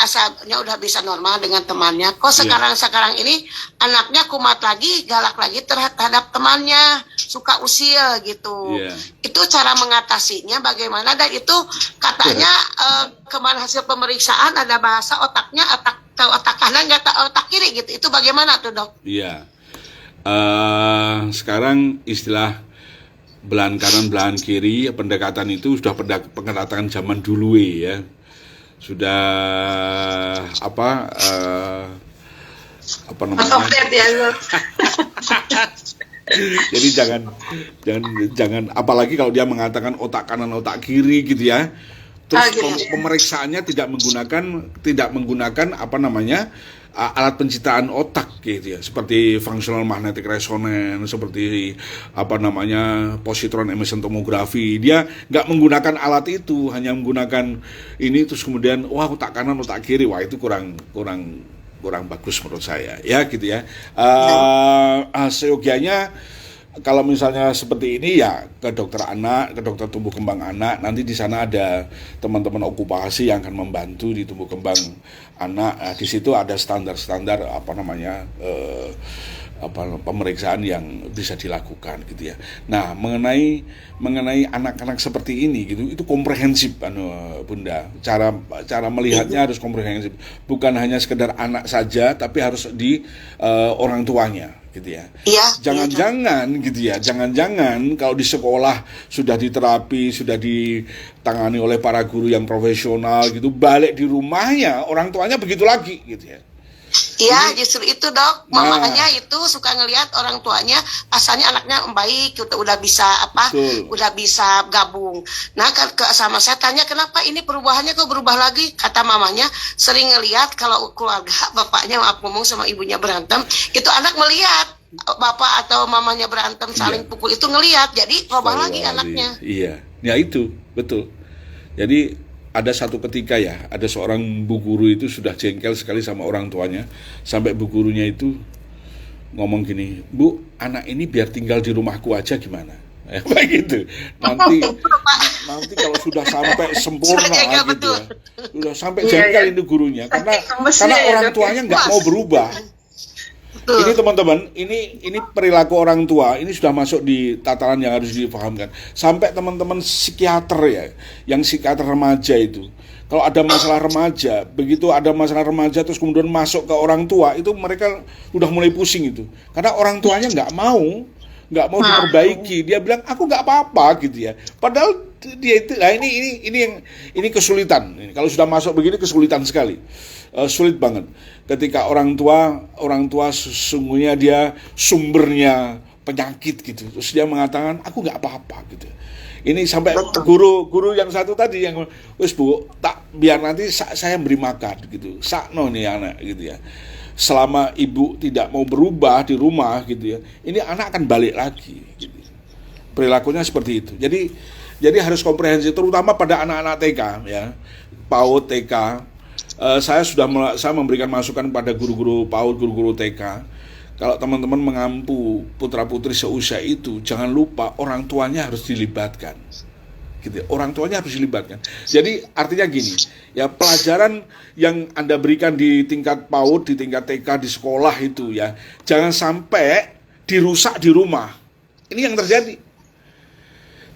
asalnya udah bisa normal dengan temannya. Kok sekarang ini anaknya kumat lagi, galak lagi terhadap temannya, suka usil gitu. Itu cara mengatasinya bagaimana? Dan itu katanya kemarin hasil pemeriksaan ada bahasa otak kanan nggak otak kiri gitu. Itu bagaimana tuh dok? Iya. Sekarang istilah belahan kanan belahan kiri, pendekatan itu sudah pendekatan zaman dulu ya. Sudah namanya? Jadi jangan apalagi kalau dia mengatakan otak kanan otak kiri gitu ya. Terus pemeriksaannya tidak menggunakan alat pencitraan otak gitu ya, seperti functional magnetic resonance, seperti positron emission tomography. Dia nggak menggunakan alat itu, hanya menggunakan ini, terus kemudian otak kanan otak kiri, itu kurang bagus menurut saya ya gitu ya. Seyogianya kalau misalnya seperti ini ya ke dokter anak, ke dokter tumbuh kembang anak. Nanti di sana ada teman-teman okupasi yang akan membantu di tumbuh kembang anak. Di situ ada standar-standar pemeriksaan yang bisa dilakukan gitu ya. Nah, mengenai anak-anak seperti ini gitu, itu komprehensif Bunda. Cara melihatnya harus komprehensif. Bukan hanya sekedar anak saja, tapi harus di orang tuanya gitu ya. Jangan-jangan gitu ya. Jangan-jangan kalau di sekolah sudah diterapi, sudah ditangani oleh para guru yang profesional gitu, balik di rumahnya orang tuanya begitu lagi gitu ya. Iya, justru itu dok. Mamanya itu suka ngelihat orang tuanya asalnya anaknya baik, udah bisa gabung. Nah, sama saya tanya kenapa ini perubahannya kok berubah lagi? Kata mamanya sering ngelihat kalau keluarga bapaknya ngomong sama ibunya berantem, itu anak melihat bapak atau mamanya berantem saling pukul, itu ngelihat, jadi berubah lagi anaknya. Iya, ya itu betul. Jadi ada satu ketika ya, ada seorang bu guru itu sudah jengkel sekali sama orang tuanya, sampai bu gurunya itu ngomong gini, "Bu, anak ini biar tinggal di rumahku aja gimana?" Kayak gitu. Nanti kalau sudah sampai sempurna gitu ya, sudah sampai jengkel ini gurunya, karena orang tuanya nggak mau berubah. Ini teman-teman, ini perilaku orang tua, ini sudah masuk di tataran yang harus dipahamkan. Sampai teman-teman psikiater ya, yang psikiater remaja itu, kalau ada masalah remaja, begitu ada masalah remaja terus kemudian masuk ke orang tua, itu mereka udah mulai pusing itu. Karena orang tuanya nggak mau diperbaiki. Dia bilang, aku nggak apa-apa gitu ya. Padahal dia itu, nah ini kesulitan. Kalau sudah masuk begini kesulitan sekali. Sulit banget ketika orang tua sesungguhnya dia sumbernya penyakit gitu, terus dia mengatakan aku nggak apa-apa gitu. Ini sampai guru yang satu tadi yang wes Bu, tak biar nanti saya beri makan gitu, sakno nih anak gitu ya. Selama ibu tidak mau berubah di rumah gitu ya, ini anak akan balik lagi gitu. Perilakunya seperti itu. Jadi harus komprehensif, terutama pada anak-anak TK ya, PAUD TK. Saya memberikan masukan pada guru-guru PAUD, guru-guru TK. Kalau teman-teman mengampu putra-putri seusia itu, jangan lupa orang tuanya harus dilibatkan. Gitu. Orang tuanya harus dilibatkan. Jadi artinya gini, ya pelajaran yang Anda berikan di tingkat PAUD, di tingkat TK, di sekolah itu ya, jangan sampai dirusak di rumah. Ini yang terjadi.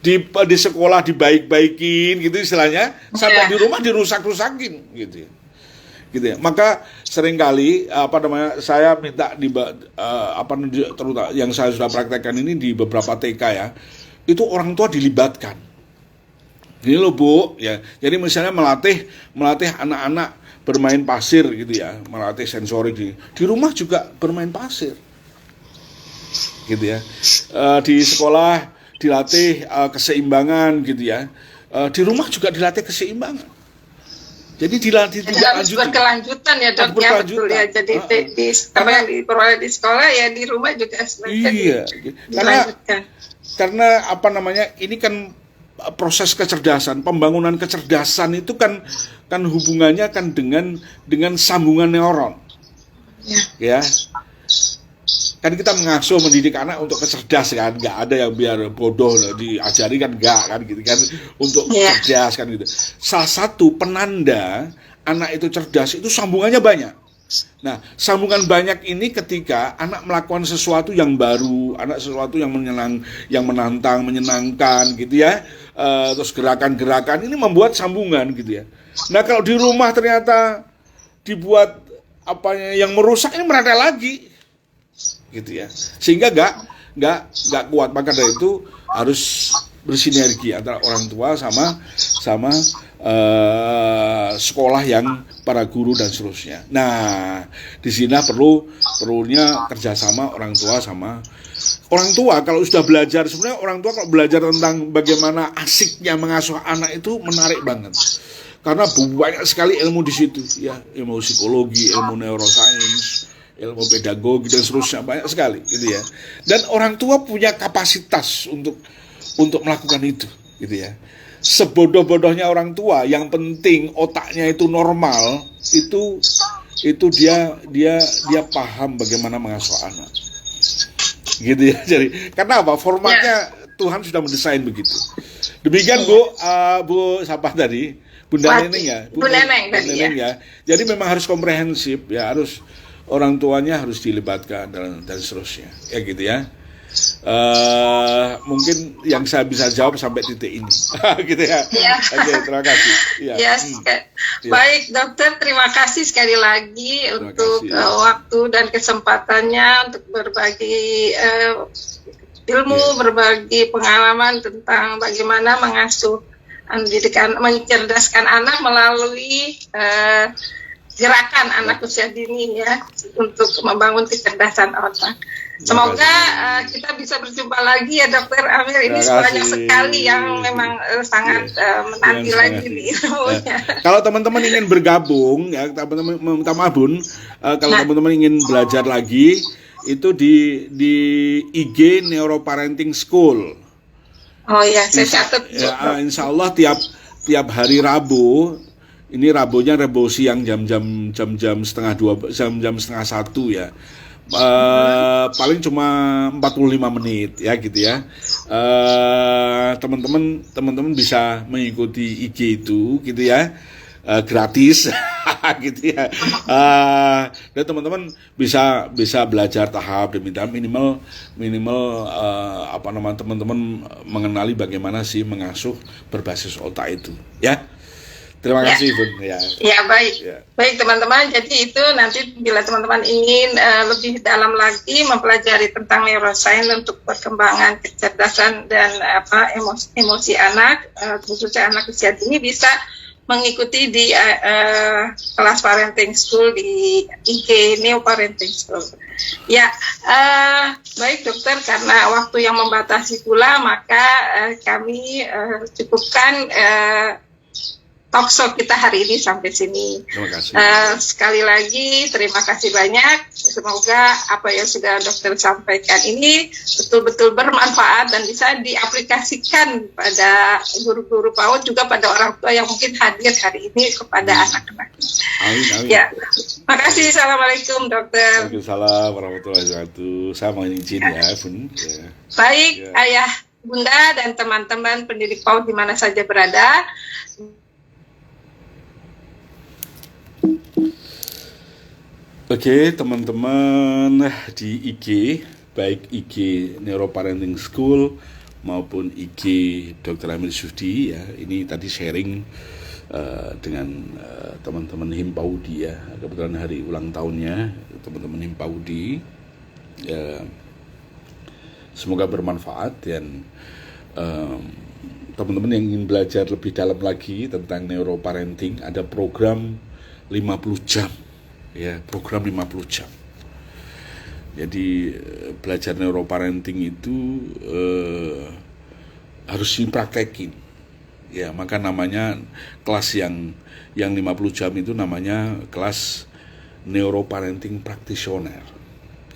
Di sekolah dibaik-baikin gitu istilahnya, sampai di rumah dirusak-rusakin gitu ya. Gitu ya. Maka seringkali saya minta terutama yang saya sudah praktekkan ini di beberapa TK ya, itu orang tua dilibatkan. Ini loh Bu ya. Jadi misalnya melatih anak-anak bermain pasir gitu ya, melatih sensorik di rumah juga bermain pasir. Gitu ya. Di sekolah dilatih keseimbangan gitu ya. Di rumah juga dilatih keseimbangan. Jadi dilatih harus berkelanjutan ya Dok ya, betul ya. Jadi apa yang diperoleh di sekolah ya di rumah juga sebenarnya dilanjutkan. Karena ini kan proses kecerdasan, pembangunan kecerdasan itu kan hubungannya kan dengan sambungan neuron. Ya. Kan kita mengasuh mendidik anak untuk kecerdas kan, nggak ada yang biar bodoh diajari kan, nggak kan gitu kan, untuk cerdas kan gitu. Salah satu penanda anak itu cerdas itu sambungannya banyak. Nah, sambungan banyak ini ketika anak melakukan sesuatu yang baru, sesuatu yang menantang, menyenangkan gitu ya. Terus gerakan-gerakan ini membuat sambungan gitu ya. Nah, kalau di rumah ternyata dibuat yang merusak, ini meradang lagi. Gitu ya, sehingga nggak kuat. Maka dari itu harus bersinergi antara orang tua sama sekolah yang para guru dan seterusnya. Nah, di sini perlunya kerjasama orang tua sama orang tua. Kalau sudah belajar, sebenarnya orang tua kalau belajar tentang bagaimana asiknya mengasuh anak itu menarik banget. Karena banyak sekali ilmu di situ ya, ilmu psikologi, ilmu neurosains, ilmu pedagogi dan seterusnya, banyak sekali gitu ya. Dan orang tua punya kapasitas untuk melakukan itu gitu ya. Sebodoh-bodohnya orang tua, yang penting otaknya itu normal, itu dia paham bagaimana mengasuh anak. Gitu ya. Jadi karena apa? Formatnya Tuhan sudah mendesain begitu. Demikian Bu siapa tadi? Bunda Neneng ya. Bu Neneng tadi ya. Jadi memang harus komprehensif ya, harus orang tuanya harus dilibatkan dan seterusnya ya gitu ya. Mungkin yang saya bisa jawab sampai titik ini gitu ya. Oke, terima kasih ya. Baik Dokter, terima kasih sekali lagi untuk waktu dan kesempatannya untuk berbagi ilmu, berbagi pengalaman tentang bagaimana mengasuh pendidikan, mencerdaskan anak melalui gerakan anak usia dini ya, untuk membangun kecerdasan otak. Semoga kita bisa berjumpa lagi ya Dokter Amir. Ini banyak sekali yang memang sangat menanti lagi di ilmunya. Kalau teman-teman ingin bergabung ya, teman-teman minta maaf Bun, kalau teman-teman ingin belajar lagi itu di IG Neuroparenting School. Oh ya, saya catat. Insya Allah tiap tiap hari Rabu. Ini Rabunya Rabu siang jam-jam setengah 2, jam setengah 1 ya. Paling cuma 45 menit ya gitu ya. Teman-teman bisa mengikuti IG itu gitu ya, gratis gitu ya. Dan teman-teman bisa belajar tahap demi tahap, minimal teman-teman mengenali bagaimana sih mengasuh berbasis otak itu ya. Terima kasih Bun ya. Ya baik. Ya. Baik teman-teman, jadi itu nanti bila teman-teman ingin lebih dalam lagi mempelajari tentang neuroscience untuk perkembangan kecerdasan dan emosi anak, khususnya anak usia dini, bisa mengikuti di kelas parenting school di IG Neo Parenting School. Ya, baik dokter, karena waktu yang membatasi pula, maka kami cukupkan talkshow kita hari ini sampai sini. Terima kasih. Sekali lagi terima kasih banyak. Semoga apa yang sudah dokter sampaikan ini betul-betul bermanfaat dan bisa diaplikasikan pada guru-guru PAUD, juga pada orang tua yang mungkin hadir hari ini kepada anak-anak. Amin. Ya, makasih. Assalamualaikum dokter. Waalaikumsalam warahmatullahi wabarakatuh. Saya mohon izin ya Bun. Ya. Baik, ayah, bunda dan teman-teman pendidik PAUD di mana saja berada. Oke, teman-teman di IG, baik IG Neuroparenting School maupun IG Dr. Amir Syufdi ya, ini tadi sharing dengan teman-teman Himpaudi ya, kebetulan hari ulang tahunnya teman-teman Himpaudi. Semoga bermanfaat dan teman-teman yang ingin belajar lebih dalam lagi tentang neuroparenting, ada program 50 jam. Ya, program 50 jam. Jadi belajar neuroparenting itu harus dipraktekin. Ya, maka namanya kelas yang 50 jam itu namanya kelas neuroparenting practitioner.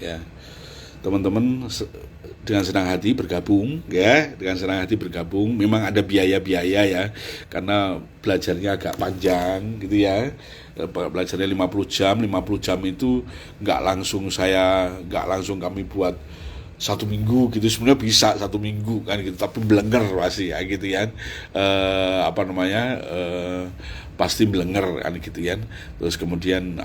Ya. Teman-teman dengan senang hati bergabung ya, memang ada biaya-biaya ya, karena belajarnya agak panjang gitu ya. Belajarnya 50 jam itu nggak langsung kami buat 1 minggu gitu, sebenarnya bisa 1 minggu kan gitu, tapi belenger pasti ya gitu kan, pasti belenger kan gitu kan. Terus kemudian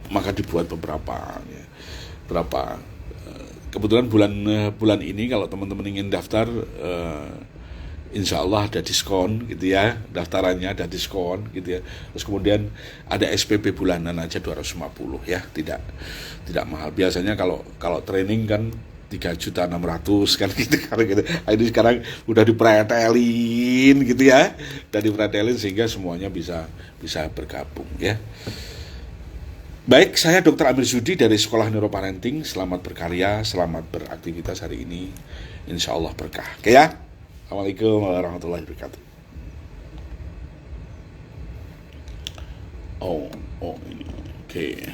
maka dibuat beberapa kebetulan bulan ini kalau teman-teman ingin daftar, insya Allah ada diskon gitu ya, daftarannya ada diskon gitu ya. Terus kemudian ada SPP bulanan aja 250 ya, tidak mahal. Biasanya kalau training kan 3.600.000 kan gitu. Ini sekarang udah dipretelin gitu ya, sehingga semuanya bisa bergabung ya. Baik, saya Dr. Amir Syufdi dari Sekolah Neuroparenting. Selamat berkarya, selamat beraktivitas hari ini. Insya Allah berkah. Oke ya. Assalamualaikum warahmatullahi wabarakatuh. Oh, ini. Oke.